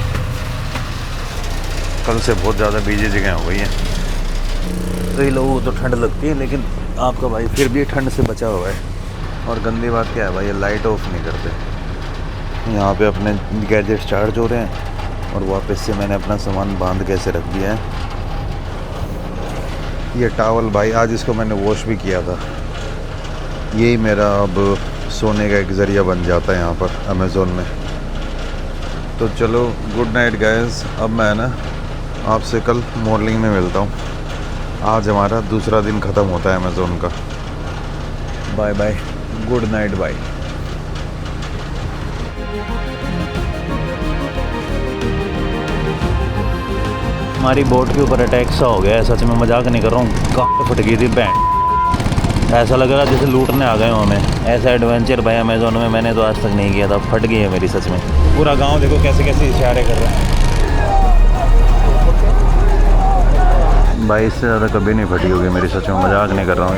कल से बहुत ज़्यादा बिजी जगह हो गई है। कई लोगों को तो ठंड लगती है, लेकिन आपका भाई फिर भी ठंड से बचा हुआ है। और गंदी बात क्या है भाई, ये लाइट ऑफ नहीं करते। यहाँ पे अपने गैजेट चार्ज हो रहे हैं, और वापस से मैंने अपना सामान बांध कैसे रख दिया है। ये टॉवल भाई आज इसको मैंने वॉश भी किया था। यही मेरा अब सोने का एक ज़रिया बन जाता है यहाँ पर अमेज़न में। तो चलो गुड नाइट गाइस। अब मैं ना आपसे कल मॉर्निंग में मिलता हूँ। आज हमारा दूसरा दिन ख़त्म होता है अमेज़न का। Bye bye, good night, bye. हमारी बोट के ऊपर अटैक सा हो गया है, सच में मजाक नहीं कर रहा हूँ। कहाँ फट गई थी बैंड, ऐसा लग रहा जैसे लूटने आ गए हो हमें। ऐसा एडवेंचर भाई अमेज़न में मैंने तो आज तक नहीं किया था। फट गई है मेरी सच में। पूरा गांव देखो कैसे कैसे इशारे कर रहे हैं भाई। इससे ज़्यादा कभी नहीं फटी होगी मेरी, सच में मजाक नहीं कर रहा हूँ।